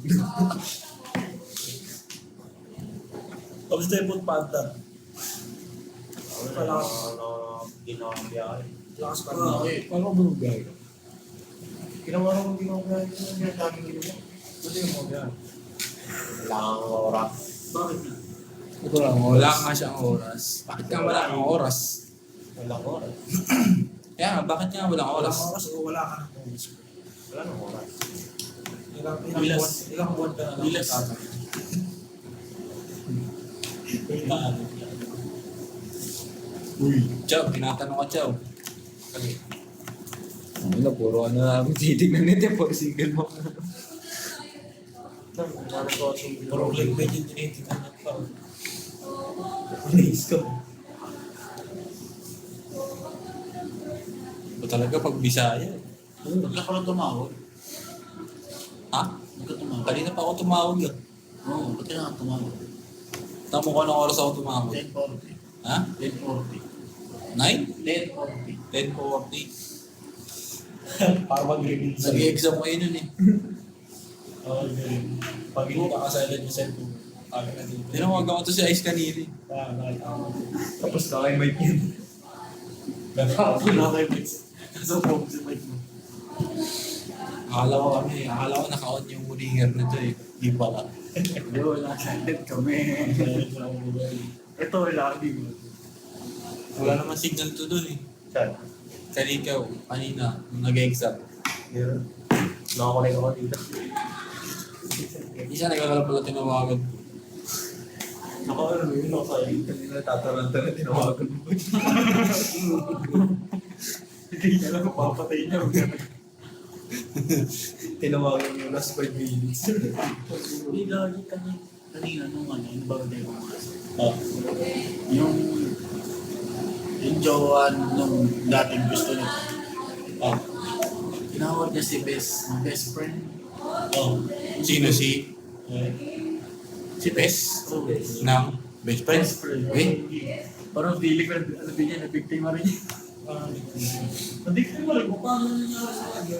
Tapos tayo po panta. Wala ginawa ang biyahe. Lakas pa Ah, na. okay. Paano ba gagawin? Ginawa naman ginawa ang daming ginawa. Buti yung mga yan. Wala kang oras. Bakit na? Ito lang, wala nga siyang oras. Bakit nga wala kang oras? Walang oras. Kaya nga, bakit nga walang oras? Walang oras o wala ka ng oras. Wala nang oras. Ilang buwan ka na lang. Bilas. Uy, Chow, tinatanong ka, Chow. Ano, puro ano namin titignan nito. Puro single mo. Puro clickbait yung tinitingnan niya pa. Please ko. Ba talaga pag Bisaya? Bigla ka lang tumawag. Ha? Bigla tumawag. Kanina pa ako tumawag yun. Oo, ba't ka nga tumawag? Tamo ko anong oras ako tumawag. 10:40. Ha? 10:40. 9? 10:40. 10:40. Para mag-reveal sa Nag-exam ko yun eh. Oo, ganun. Pag hindi nakasilent yung cellphone, kami na dito. Tinawagan ko to si Ice kanina. Ah, nakita ko. Tapos nakay mic yun. Ganun. Wala kayo mix. Kaso po si Mike mo. Akala ko naka-on yung ringer na to eh. Di pala. Hindi, wala. Silent kami. Ito, wala. Hindi mo. Wala naman signal to dun eh. Saan? Kanina, nung nag-exam. Meron. Nakakunik ako dito. Isa nagkakala pala tinawagan. Naka-ano yun, naka-silent. Kanina tataranta na tinawagan mo. Hindi niya lang kung papatay niya. Tinawagan mo last 5 minutes. Hindi lagi kanina nung ano, yung birthday ko nga. Ah. Yung jowa nung dating gusto niya. Ah. Tinawag niya si best friend. Oh. Sino si? Si Bes? Ng best friend? Best friend. Eh? Parang feeling ko, ano din niya, na-victim rin niya. Hindi ko mo rin kung paano nangyari sa kanya.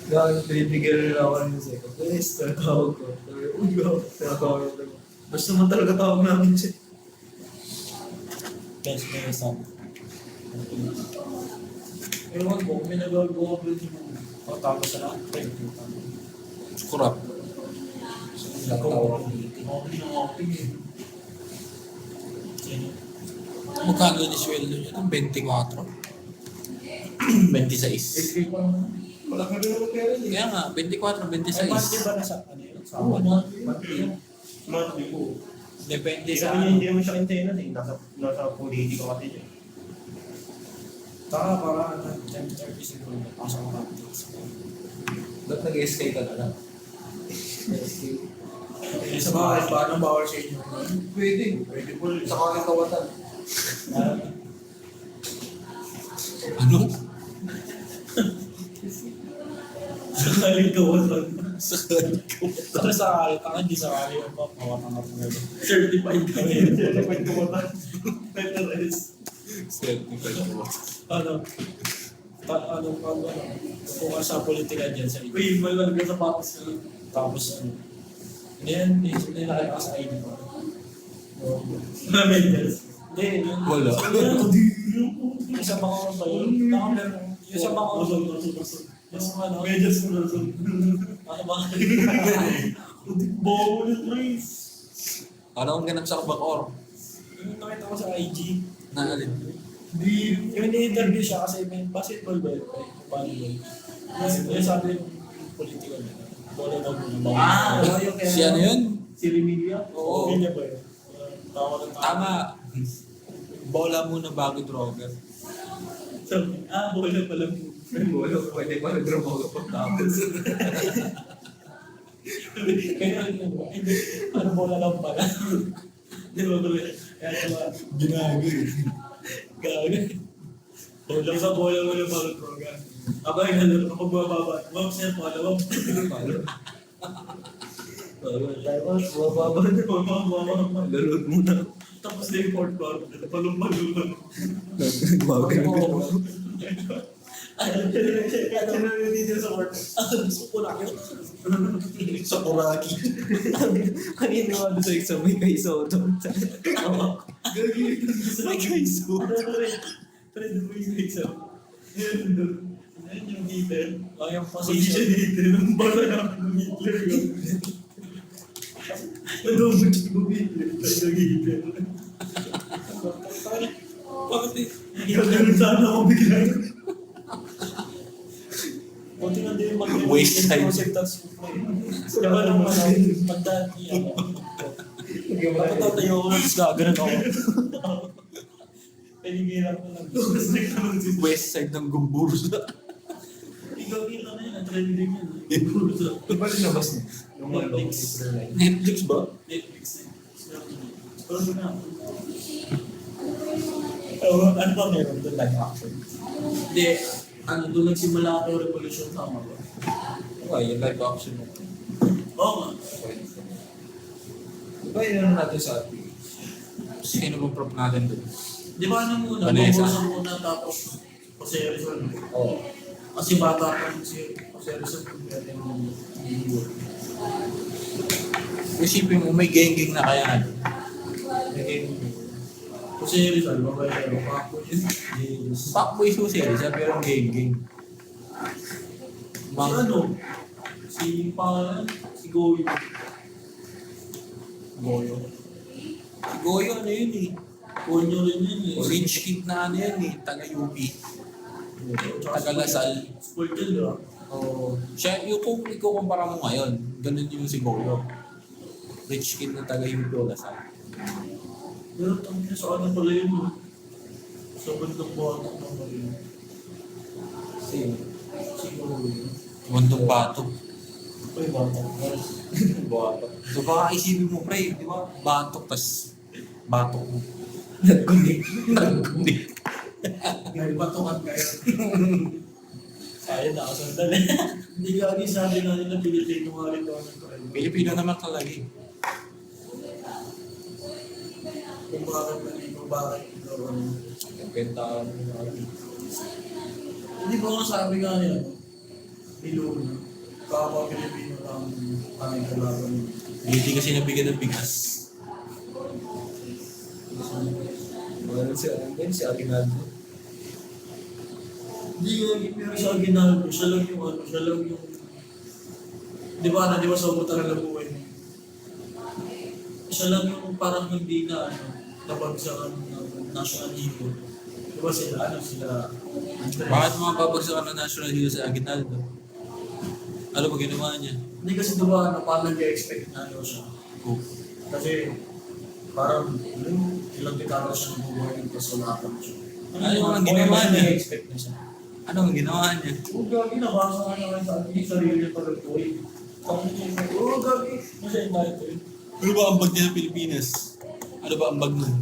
Gawin, pinipigil nila ako ng second. Please, tatawag ko. Sabi, uy, go. Tatawag ko. Basta naman talaga tawag namin siya. Best mesa. Ewan ko, may nagagawa ko yung tapos sa lahat. Kurap. Hindi ng acting eh. Magkano ni sweldo niya? 24? 26. Escape pa naman. Wala ka rin ng pera eh. Kaya nga, 24, Ay, monthly 26. ba nasa ano yun? Sa Oo, monthly. Monthly po. Depende Hindi sa... naman siya kintenan eh. Nasa politiko kasi siya. Saka para 10:30 siguro. Pasok ko Ba't nag-escape ka na lang? eh, sa bahay, paano bawal sa inyo? Pwede. Pwede po rin. Sa kakitawatan. Ano? Sa kalikawan. Sa Sakali, hindi sakali yung mapawatan ka po ngayon. Certified ka ngayon. Certified ko ba? Better is. Ano? Kung ka sa politika dyan sa iba. Uy, malag ka sa patos ka. Tapos ano? Hindi nakaya ka sa ID ko. Medals. Hindi, yun. Wala. Yung sa mga ba yun? Yung sa mga yung ano? Medals mo na. Ano ba? Bawal Trace. Ano ang ganap sa Kabakor? Yung nakita ko sa IG. Naalin. Hindi, yung ini-interview siya kasi may basketball ba yun? Paano ba yun? Yung sabi yung political na. Bola daw muna. Yung Si ano yun? Si Remilia? Oo. Remilia ba yun? Tama. Bola muna bago droga. Bola pala po. Wala, pwede pa nag-drama ka pagtapos. Kaya ano bola lang pala. Di ba bro? Kaya diba, ginago eh. Gago. Bola sa bola mo na bago droga. Abay, ano, kapag bababa. Wag siya pala, wag. Tapos, bababa na, bababa. Lalot muna. Tapos na yung fourth floor. Palumbalumban. Nagwagan ka na. Ano yung dito sa fourth? Gusto ko lang yun. Sa Kuraki. Kanina nga doon sa exam, may kaiso doon. May kaiso. Pero doon mo yung exam. Yun doon. Ayun yung Hitler. Yung position Hitler. Ang bala namin ng Hitler yun. Nadobo yung Hitler. Tayo ng Hitler. Bakit eh? Gagawin sana ako bigla. Buti nga din mag- Waste time. Diba nung pagdati ako. Papatatayo ko lang, tapos gaganon ako. Pinigilan ko lang. West side ng Gumbursa. Ikaw kita na yun, ang trending yun. Di ba linabas niya? Yung mga Netflix. Netflix ba? Netflix eh. Pero doon na. Ano ba meron doon live action? Hindi. Ano doon nagsimula ako yung revolution, tama ba? Okay, yung live action mo. Oo nga. Di ba yun natin sa ating? Sino bang prop natin doon? Di ba ano muna? Vanessa. Vanessa muna tapos Jose Rizal. Oo. Kasi bata pa rin si Jose Rizal kung pwede yung Isipin mo, may geng-geng na kaya. Jose Rizal, babaero, papo yun. Yes. Fuckboy susi, siya pero geng-geng. Si ano? Si si Goyo. Goyo. Si Goyo, ano yun eh? Goyo rin yun eh. Rich kid na ano yan eh, taga-UP. Taga-Lasal. School yun, di ba? Oo. Siya, yung kung ikukumpara mo ngayon, ganun yung si Goyo. Rich kid na taga-UP o Lasal. Pero tangin sa ano pala yun. Sa bandang buhatak na pala yun. Sino? Si Goyo. Bundong bato. Ay, bata. Buhatak. So baka isipin mo, pre, di ba? Batok, tas batok mo. Nagkunik. Nagkunik. May batukan kayo. Sayang nakasandal eh. Hindi lagi sabi nga nila Pilipino nga rin daw ng kayo. Pilipino naman talaga eh. Kung bakit nalito, bakit ikaw ano. Bentahan mo natin. Hindi ba nga sabi nga niya, Pilipino, kapag Pilipino lang kami kalaban niya. Hindi kasi nabigyan ng bigas. Well, si Angel, si Aguinaldo. Hindi nga, pero sa Aguinaldo, siya lang yung ano, siya lang yung... Di ba sobrang talaga buhay mo? Siya lang yung parang hindi na ano, nabagsakan ng national hero. Di ba sila, sila... Bakit mga babagsakan ng national hero sa Aguinaldo? Ano ba ginawa niya? Hindi kasi di ba, parang nag-expect na siya. Kasi parang ilang dekada siya nabubuhay ng kasulakan siya. Ano yung ginawa niya? Nag-expect na siya. Ano ang ginawa niya? Oo, gagi, nabasa ka naman sa akin yung sarili niya pag-toy. Oo, gagi, masaya tayo to. Ano ba ang bag niya ng Pilipinas? Ano ba ang bag nun?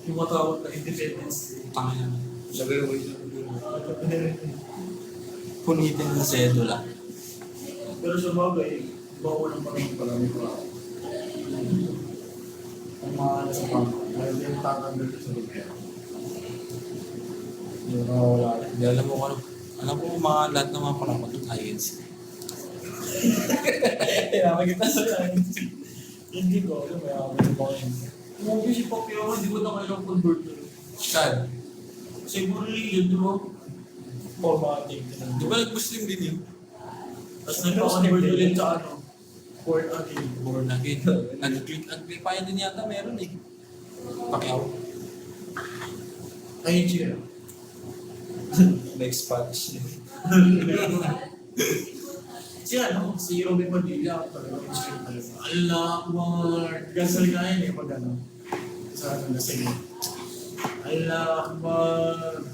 Yung matawag na Independence Day. Tangin na. Lagay mo yun. Punitin ng sedula. Pero sa bagay, iba ko ng panahon pala may pa. Ang mga nasa pang, dahil yung tatanggal sa lugar. Yung nakawala. Hindi alam mo kung ano. Alam ko mga lahat ng mga panakot ng INC. Kailangan kita sa INC. Hindi ko, alam mo, may ako yun. Kung si Pacquiao, hindi ko na kailang convert na rin. Saan? Siguro yun, di ba? Formatting. Di ba nag-Muslim din yun? Tapos nagpa-convert ulit sa ano, Born Again. Born again. Nag-click din yata meron eh. Pacquiao. Ayun siya. Next Spanish niya. Si Robin Padilla, talaga yung script talaga. Allah Akbar. Gasal nga yun eh, pag ano. Sa ano na sige. Allah Akbar.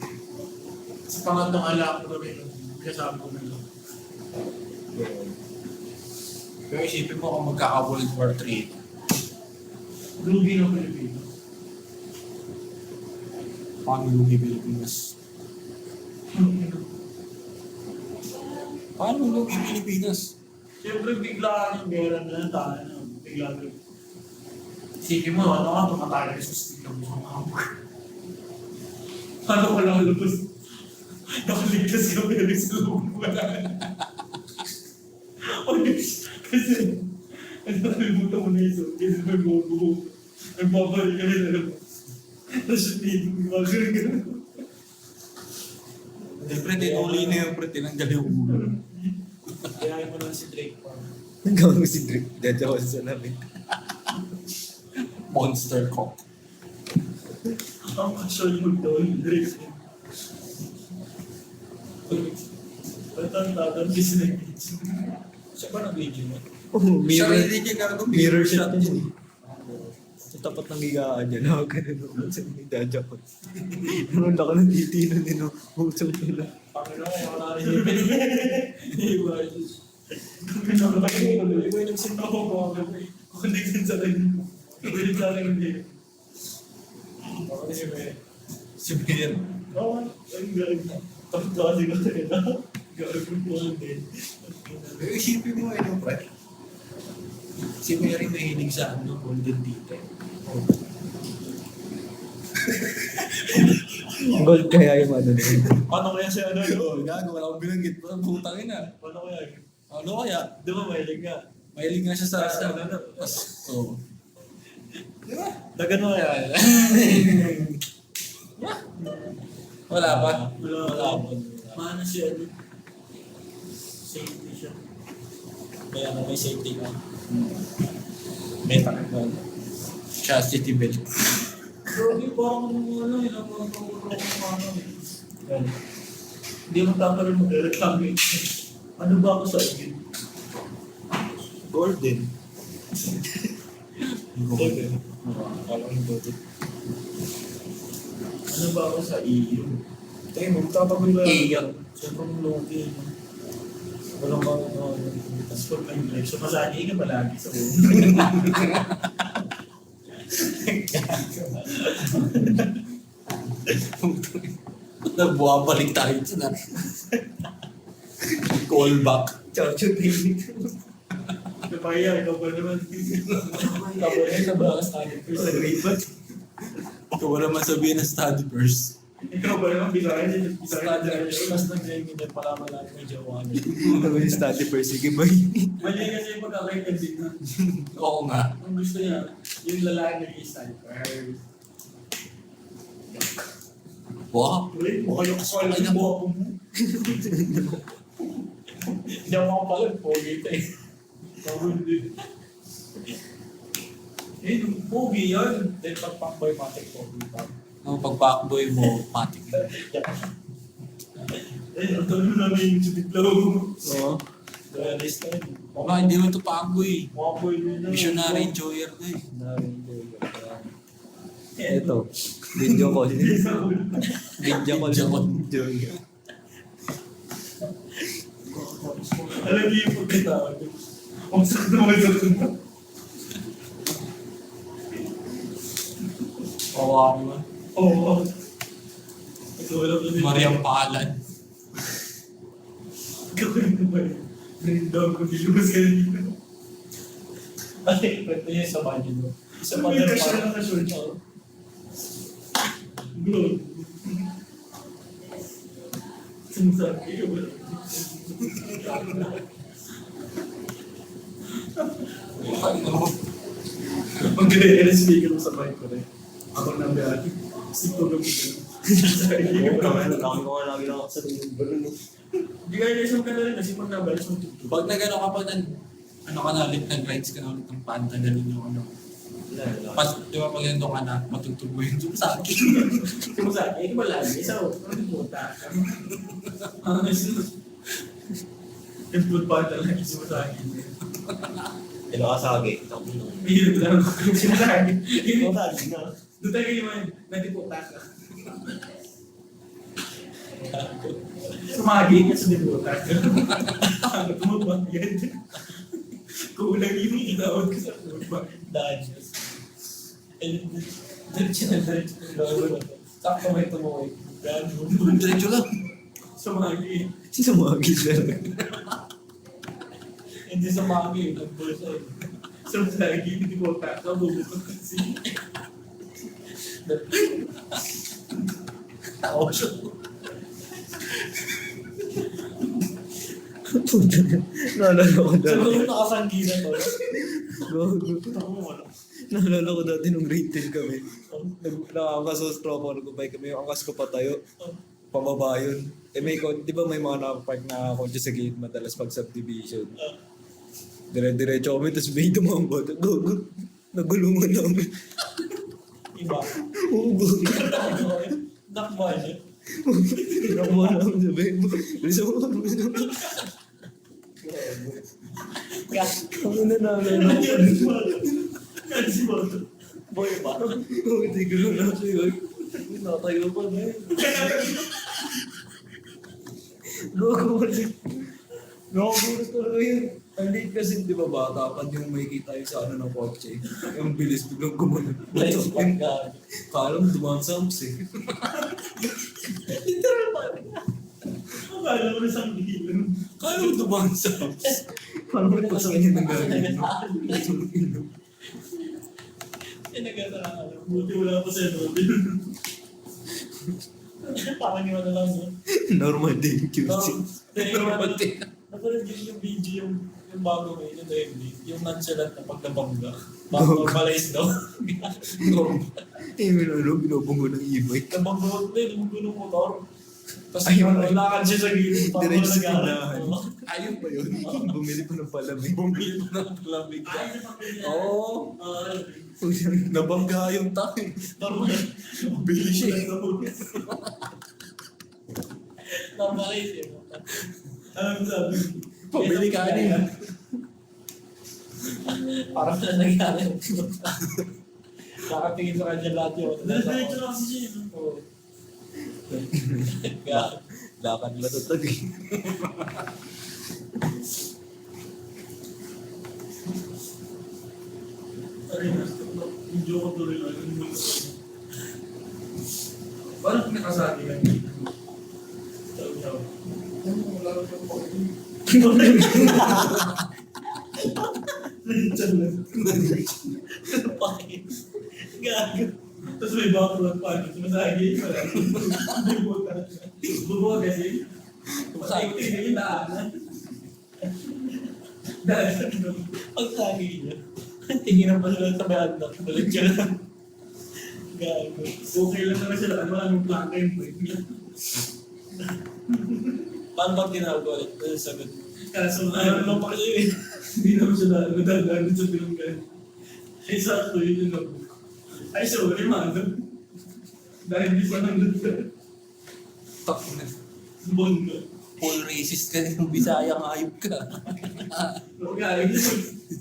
Sa pangatong Allah Akbar rin. Kasabi ko na lang. Pero isipin mo kung magkaka-World War 3. Lugi ng Pilipino. Paano lugi Pilipinas? Paano lugi Pilipinas? Siyempre biglaan yung gera na tayo na. Biglaan yung... Sige mo, ano ka, tumatay ka sa biglang mo. Ano ko lang lupos? Nakaligtas ka pero sa loob mo wala. Kasi, nakalimutan mo na iso. Kasi nagbubuo. Nagbabalik ka rin alam mo. Tapos yung dito, gumagano. Siyempre, tinuli na yung pre, tinanggal yung ulo. Kaya mo lang si Drake pa. Nagawin mo si Drake. Dadyawan sa namin. Monster Cock. Ang casual mo daw yung Drake. Tatang kasi nag-video. Siya ba nag-video mo? Oh, Siya mirror. rin niya gano'n Mirror shot yun eh. Sa tapat ng higaan niya, nakagano naman sa may dadyawan. Nung laka ng titi na nino, usap nila. Panginoon ko, wala rin yung Iba yung nagsinta ko ko ako. Kukulitin sa akin. Kukulitin sa akin hindi. Ako si May. Si Mayor. Oo, ang galing. Tapos kasi ko tayo na. Galing ko din. Pero isipin mo ano, pre. Si Mary mahilig sa ano, golden ticket. Gold kaya yung ano na yun. Paano kaya siya ano? Oo, gago, wala akong binanggit. Parang putang ina. Paano kaya? Ano kaya? Di ba mahilig ka? Mahilig nga siya sa... Sa ano? Oo. Dagan mo kaya? Wala pa. Wala pa. Maano siya ano? Safety siya. Kaya na may safety ka. May takot. Chastity belt. Grabe, parang ano, ilang ano eh. Hindi mo tatagal mag-reklamo eh. Ano ba ako sa iyo? Golden. Golden. Parang golden. Ano ba ako sa iyo? Tayo mo, tatagal ba? Iyon. Sobrang low-key. Walang ba ako tapos pag may live, so masagi ka palagi sa Nabuwabalik tayo dyan na. Call back. Chow-chow baby. Napaya, ikaw ba naman? Tapos na ba ang study first sa grade? Ikaw wala man sabihin na study first. Ikaw ba naman bisahin? Study first. Mas nag-grade din pala malaki may jawa. Ano yung study first? Sige, bye. Mali kasi yung pagkakaintindi na. Oo nga. Ang gusto niya, yung lalaki nag-study first. Wah, Uy, mukha yung kaswal Ay, ng naku. buha mo. Hindi ako makapala, pogi ito eh. Hindi. Eh, pogi yan. Dahil pag-pakboy matik pogi pa. no, pag backboy mo, matik. Eh, ang dami namin yung sumiglaw. Oo. Realist na yun. Baka hindi mo ito backboy. Mga boy din na. Missionary enjoyer na eh. Ito, video call. Video call. Video call. Alam niyo yung pagkatawag. Ang sakit naman sa tunta. Kawawa mo. Oo. Ikaw alam na Mariang Pahalan. Gawin ko ba yun? Brain dog ko, nilubas ka na dito. Ay, kwento niya sa banyo mo. Isa pa na parang Good. Sumusabi ka ba? Mag-gaya ng speaker mo sa mic ko rin. Ako na ba? Siguro ko. Oo, kami ko nga lagi lang ako sa number no. Hindi kaya isang ka na rin kasi pag nabalik mo tutulog. Pag nagano ka pa ano ka na ulit, nag-rides ka na ulit ng panta, ganun yung ano. Di ba pag nandun ka na, matutog mo yung sumasaki. Sumusabi, eh, wala. Isa o, ano yung puta? Yung puta talaga sumusabi. Pinakasagi. Ito ko nung. Bihirap lang ako sumusabi. Pinakasagi na. Doon tayo yung nadiputa ka. Sumagi ka sa diputa ka. Ano tumabang yan? Kulang yung inawad ko sa puta. Danyos. Diretso na. Sakto may tumuwi. Diretso lang. Sumagi. Sumagi siya. Hindi sumagi. Nagbulsa eh. Sumagi, hindi ko ta. Kabubukot kasi. Tao siya. Naalala ko Sa dati. mga nakasanggi na to. Naalala ko dati nung grade 10 kami. Nakakasos tropa, nagkubay kami. Yung angkas ko patayo. Pababa yun. Eh may, di ba may mga nakapark na kotse sa gate madalas pag subdivision. Dire-diretso kami, tapos may dumambot. Gogo. Nagulungan namin. Iba. Oo, gogo. Nakba niya. Nakuha namin sa bebo. Bisa mo, bisa mo. Ang ina namin. Kasi mo. Boy ba? Hindi ko lang na siya. Natayo pa na yun. Gogo kasi. Gogo talaga yun. Ang late kasi, di ba bata, pag yung may kita yung sa ano ng kotse, yung bilis biglang gumanon. Kala mo dumansams eh. Literal pa rin. Akala mo na isang bilon. Kaya mo dumansa. Paano mo pa sa kanya ng gagawin? Nagkataon. Buti wala pa sa Robin. Parang yun na lang yun. Normal din, QC. Napanood yun yung video yung bago ngayon, yung MD, yung nonchalant na pagkabangga. Normalize daw. Eh, binubunggo ng e-bike. Nabanggot na yun, yung motor. Tapos Ayun, lakad siya sa gilid. Diretso sa nag-aaral. tindahan. Oo. Ayun ba yun? Bumili pa ng palamig. Bumili mo ng lamig ka. Ay, napapili niya. Oo. Ah, Nabangga yung tayo. normal. Bili siya. Normalize yun. Alam mo sabi? Pabili ka niya. Parang na nangyari. Nakatingin sa kanya lahat yun. Diretso lang kasi siya. Oo. Lakad matutag eh. Ay, video ko tuloy lang. Paano kung nakasabi ka dito? Sabi-sabi. Wala lang ako. Nandiyan lang. Bakit? Gago. Tapos may background pa. Sumasagi. Wala. Bubuha kasi. Sumasagi yung daanan. Daanan doon. Pagsagi niya. Tingin ang pala sa may anak. Balik siya lang. Gago. Okay lang naman sila. Ano anong plaka yung break niya? Paano ba ginagawa? Ano sagot? Kaso ano lang pa kasi eh. Hindi naman siya nadadaan sa bilanggan. Ay sakto yun yung nabuk. Ay sorry man. Dahil di pa nandun ka. Bondo. Full racist ka yung Bisaya hayop ka. Kaya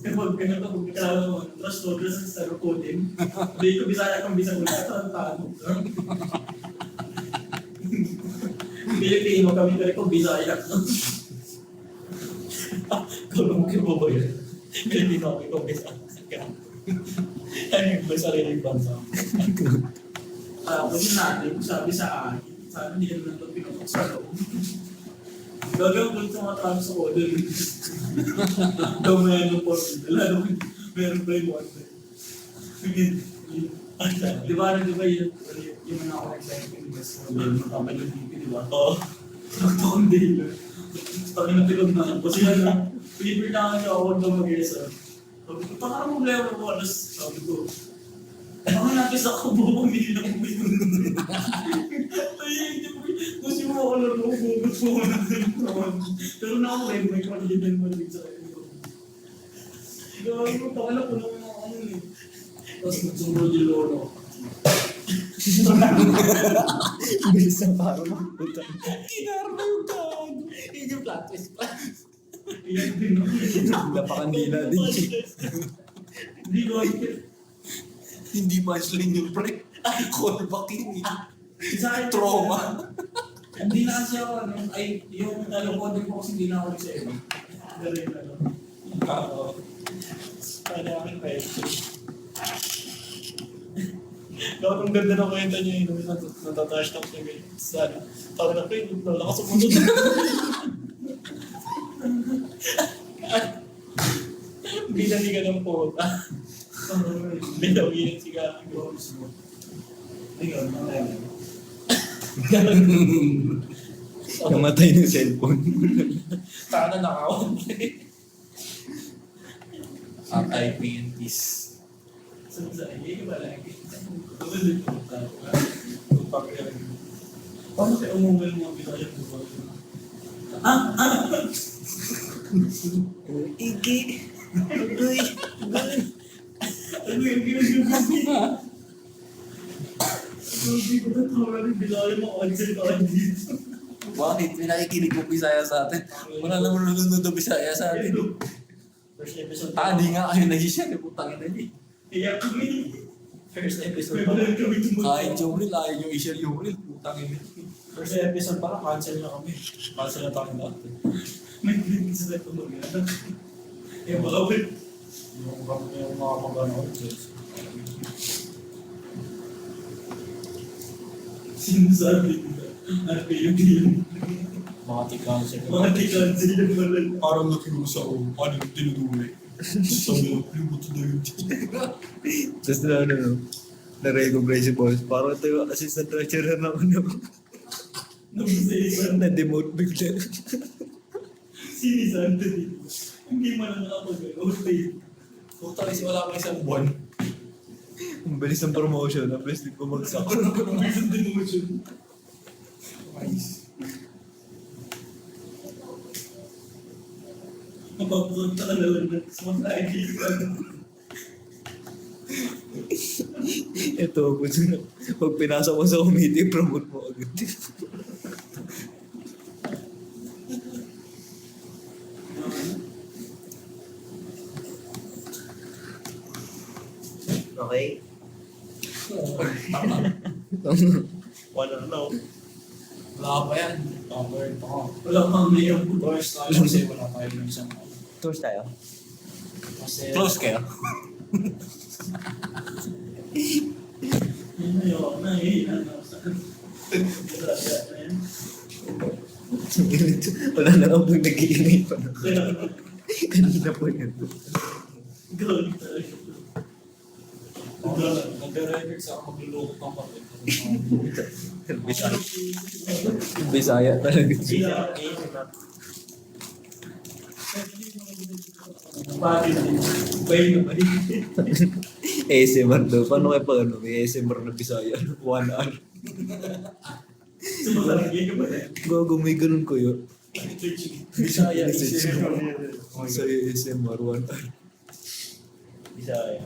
kapag ganito kung ikaw naman, trust to trust sa rukutin. Hindi ko bisaya kung bisa ko na tano. Pilipino kami pero kung bisaya. Kulong ko ba yun? Pilipino kami kung bisaya. Ano yung ba sarili bansa? Kasi natin, sabi sa akin, sabi hindi ka naman ito pinutok sa loob. Gagawin ko ito mga tao sa order. Daw na yan yung portion. Lalo kung meron pa yung order. Di ba yun? Yung mga ako nag-sign ko yung best order. Matapay yung DP, di ba? Oo. Sakto kong day. Pag napilog na ako. Kasi yan na, favorite na ako siya ako daw mag-isa. Sabi ko, parang problema mo. Sabi ko, ako napis ako bumili ng bumili. Ay, hindi mo. Kasi mo ako lang ako bugot po na pero na ako rin, may kwalitin mo rin sa akin. Gawin mo, pakala ko lang mga ano eh. Tapos nagsunod yung lolo. Bilis na parang mabuta. Kinarma yung tao. Yun yung plot twist pa. Iyan din ako. Napakanila din siya. Hindi ko Hindi punchline yung pre. Ay, callback yun eh. sa akin, Trauma. Hindi na kasi ako, ay, yung talukod din ko kasi hindi na ako sa iyo. Galing na lang. Oo. Kaya akin pa ito. Gawin ang ganda ng kwenta niya yun. Natatash na ko siya ngayon. Sana. Parang na kayo, nalakas ang mundo. Binali ka ng pota. Binawin si Gago. Hindi ka, Namatay ng cellphone. sana nakawag. RIP and peace. Sa iyo ba lagi? Paano kayo umuwi ng mga Bisaya po ba? Iki. Uy. Ano yung ginagawa? Hindi ko na tawag ng Bisaya mo kasi dito. Bakit? May nakikinig mo Bisaya sa atin. Wala naman nanonood na Bisaya sa atin. First episode. Di nga kayo nag-share. Putang ina niya. Iyak kami. First episode May pa. balang kami tumutok. Kahit yung reel, ayaw yung i-share yung reel. Putang ina. First episode para cancel na kami. Cancel na tayo lahat. May hindi sila tumagin. Eh, bawal. Yung kami yung mga pag-ano. Sinasabi nila. Ano yung yun? Mga tikansi. Mga tikansi yung malal. Parang nakiusa ko. Ano yung tinuduli? Sabi ko, limuto na yun. Tapos na-recognize si boss. Parang ito yung assistant treasurer ng ano. Nabusay Na-demote bigla. Sinisan dito. Hindi man na nakapag-outay. Putang ina, wala pang isang buwan. Ang bilis ng promotion. Ang bilis din bumagsak. Ako na ko ng reason demotion. Mapapunta ka na lang sa mga kaibigan. Ito, pag pinasa mo sa committee, promote mo agad. Okay? Wala na ako. Wala pa yan. Covered ako. Wala kang layang First tayo kasi wala tayo ng isang Tours tayo. kasi Close kayo. Ayoko na eh. Wala na akong pag nag-iinay pa. Kaya Kanina po yan. gawin talaga. nag-record sa ako magluloko pang papel. Bisaya. Bisaya talaga. Bakit? Bay na bay. ASMR daw. Paano kayo pag ano? May ASMR na Bisaya. 1 hour. Sumasalagi ka ba rin? Gago, may ganun ko yun. Bisaya, Sa ASMR, 1 hour. Bisaya.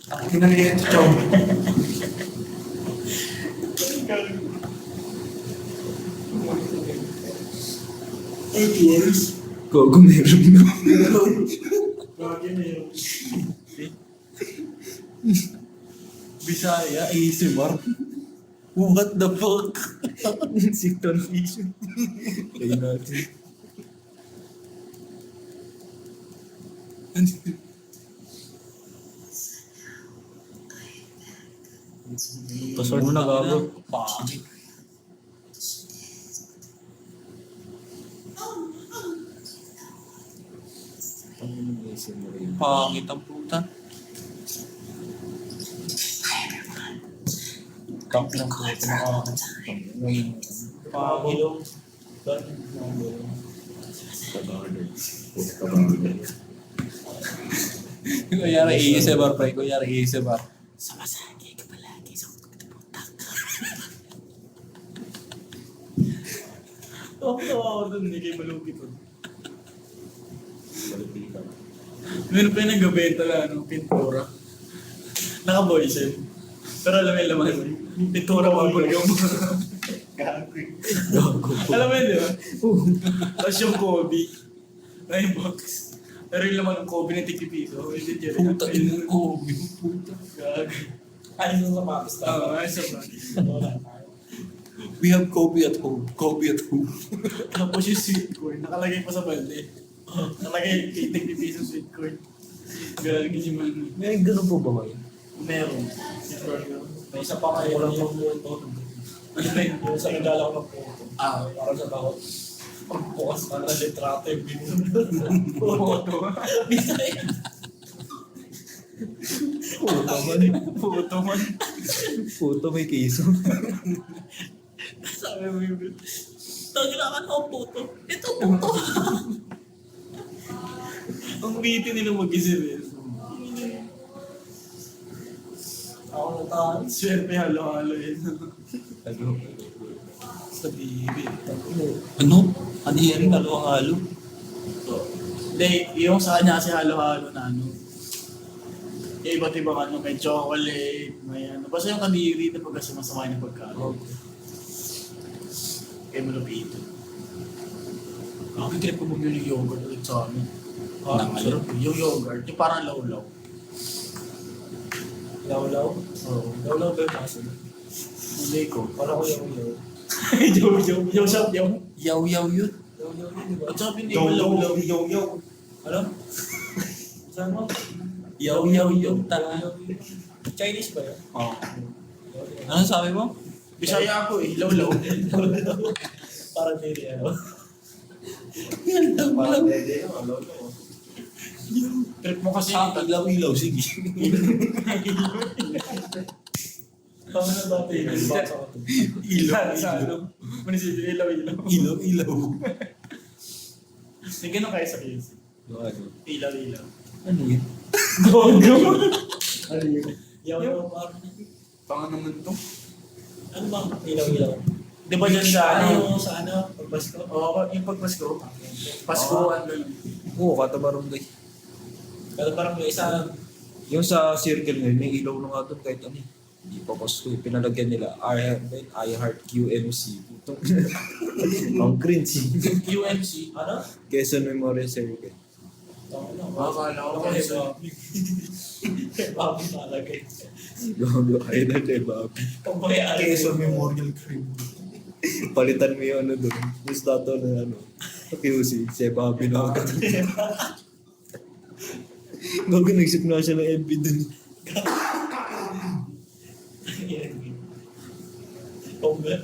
Ang pinalihan si Chong. 8 years. Gago, meron na. Bakit meron? Bisaya, ASMR. What the fuck? Sikton vision. Kaya natin. Pasword mo na gago. Pangit. Pangit ang puta. Camp lang po ito na Pangilong. Kunyari ASMR, pre. Kunyari ASMR. Sumasagi ka palagi sa putak. Tawa ako dun, hindi kayo malugi dun. Meron pa yung nagabenta lang, ano, pintura. Naka-boysen. Pero alam mo yung laman, pintura wallpaper yung alam mo yun, di ba? Tapos yung Kobe, na yung box. Pero yung laman ng Kobe na tig-piso. Hindi dyan. Puta, ina ko. Puta. Ayos na sapatos Oo, ayos sa We have Kobe at home. Kobe at home. Tapos yung sweet corn, nakalagay pa sa balde. Nakalagay kay tig-piso sweet corn. Gagawin si man. May ganun po ba kayo? Meron. Sweet corn. May isa pa kayo lang yung photo. Ano ba yun? Yung sa nagala ko ng photo. Ah, Para sa takot. Pagbukas ka na litrato yung binunod. Photo. Bisaya. Puto man. puto man. Puto may kiso. Sabi mo yung Taglakan ako photo. Ito photo. ang witty nila mag-isip eh. Ako nataan. Swerte halo-halo yun. Ano? Sa bibi. Ano? Ano yan? Halo-halo? Hindi, yung sa kanya kasi halo-halo na ano. Yung iba't ibang ano, may chocolate, may ano. Basta yung kadiri na pagka sumasama ng pagkain. Kaya malupito. Ako yung trip ko bumili yung yogurt ulit sa amin. Nang ano? Sarap yung yogurt, yung parang laulaw. Law-law. Oo. Law-law ba yung kaso? Hindi ko. Para ko yung ilaw. Yung shop yung. Yaw-yaw yun. Law-law yun, di ba? At sabi hindi ko laulaw. Ano? Saan mo? Yaw-yaw yun. Tara. Chinese ba yun? Oh. Ano sabi mo? Bisaya ako eh, laulaw. Para dili ano? Yan lang lang. Trip mo kasi. Ilaw-ilaw, sige. Tama na ba ito yun? Basa ko to. Ilaw. Sa ano? Munisipyo, ilaw-ilaw. Ilaw-ilaw. May ganun kayo sa kids. Ano? Ilaw-ilaw. Ano yun? Ano yun? Yaw-yaw parang. Panga naman to. Ano bang ilaw-ilaw? Di ba dyan sa Ano ano? yung sa ano? Pagbasko? Oo, yung pagpasko. Paskuhan ganun. Oo, katabarangay. Pero parang may isa. Yung sa circle ngayon, may ilaw na nga doon kahit ano. Hindi pa Pasko. Pinalagyan nila I Heart QMC. Ang cringe. UMC. Ano? Quezon Memorial Circle. Tama na. Akala ko Kay kasi. Bobby. Kay Bobby nalagay. Gago, idol eh, Bobby. Pagbayaan. Memorial Crib. Palitan mo yung ano doon. Yung statue na ano. QC. Si Bobby na agad. Gago, nagsip na siya ng MB doon.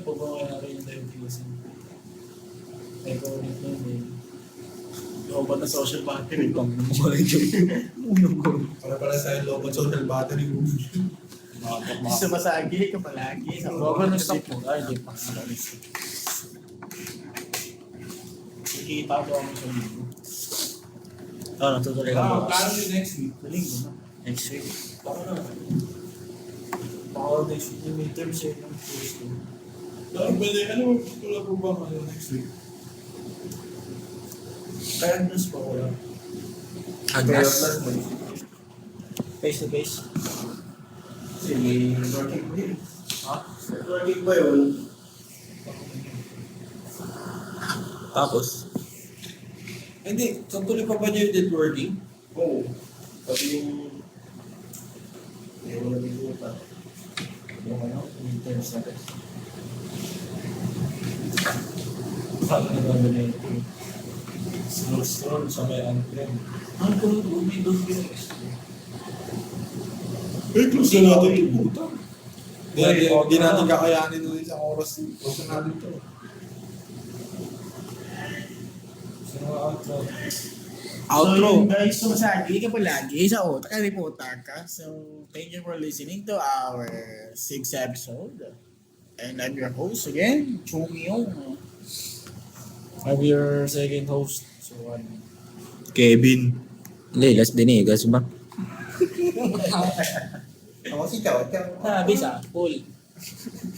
Pagbawa na rin yung diabetes. May comment na yun. Lobat na social battery. Pang mukha yung unang ko. Para pala sa local social battery. Sumasagi ka palagi. Huwag ka stop mo. Ay, di pa. Kikita ko ako sa libro. Oo, natutuloy ka bukas. Plano nyo next week. Sa linggo na. Next week. Baka na. Baka next week yung midterms eh. ng first two. Pwede, ano, wala po ba kayo next week? Kaya nas pa wala. Agnes. Face to face. Kasi may working ba yun? Ha? Working ba yun? Tapos, hindi, tuloy pa ba niyo yung networking? Oo. Pati yung... Yung wala dito pa. Yung ano, midterms na test. Paano na ba na ito? Scroll sa may anthem. Ano ko yung Windows Linux? Eh, close na natin yung puta. Hindi natin kakayanin nung isang oras. Close na natin to. Sino ang outro? So yun guys, sumasagi ka palagi sa Otak at Otak ka. So thank you for listening to our 6th episode. And I'm your host again, Chumio. I'm your second host. So, Kevin. Hindi, Las Venegas ba? Ako si Chow, Chow. Bisa, full.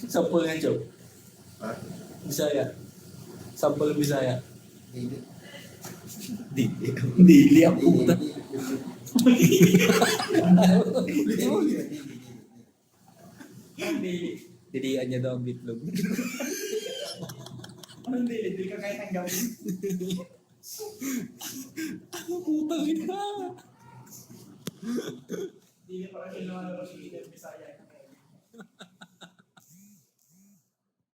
Sampul nga, Joe. Bisaya. Sampul ng Bisaya. Dili ang puta. Dilian niya daw ang bitlog. Anong dili? Dili ka kahit ang gawin. Putang ina. Dili pa kasi lumalabas yung Bisaya.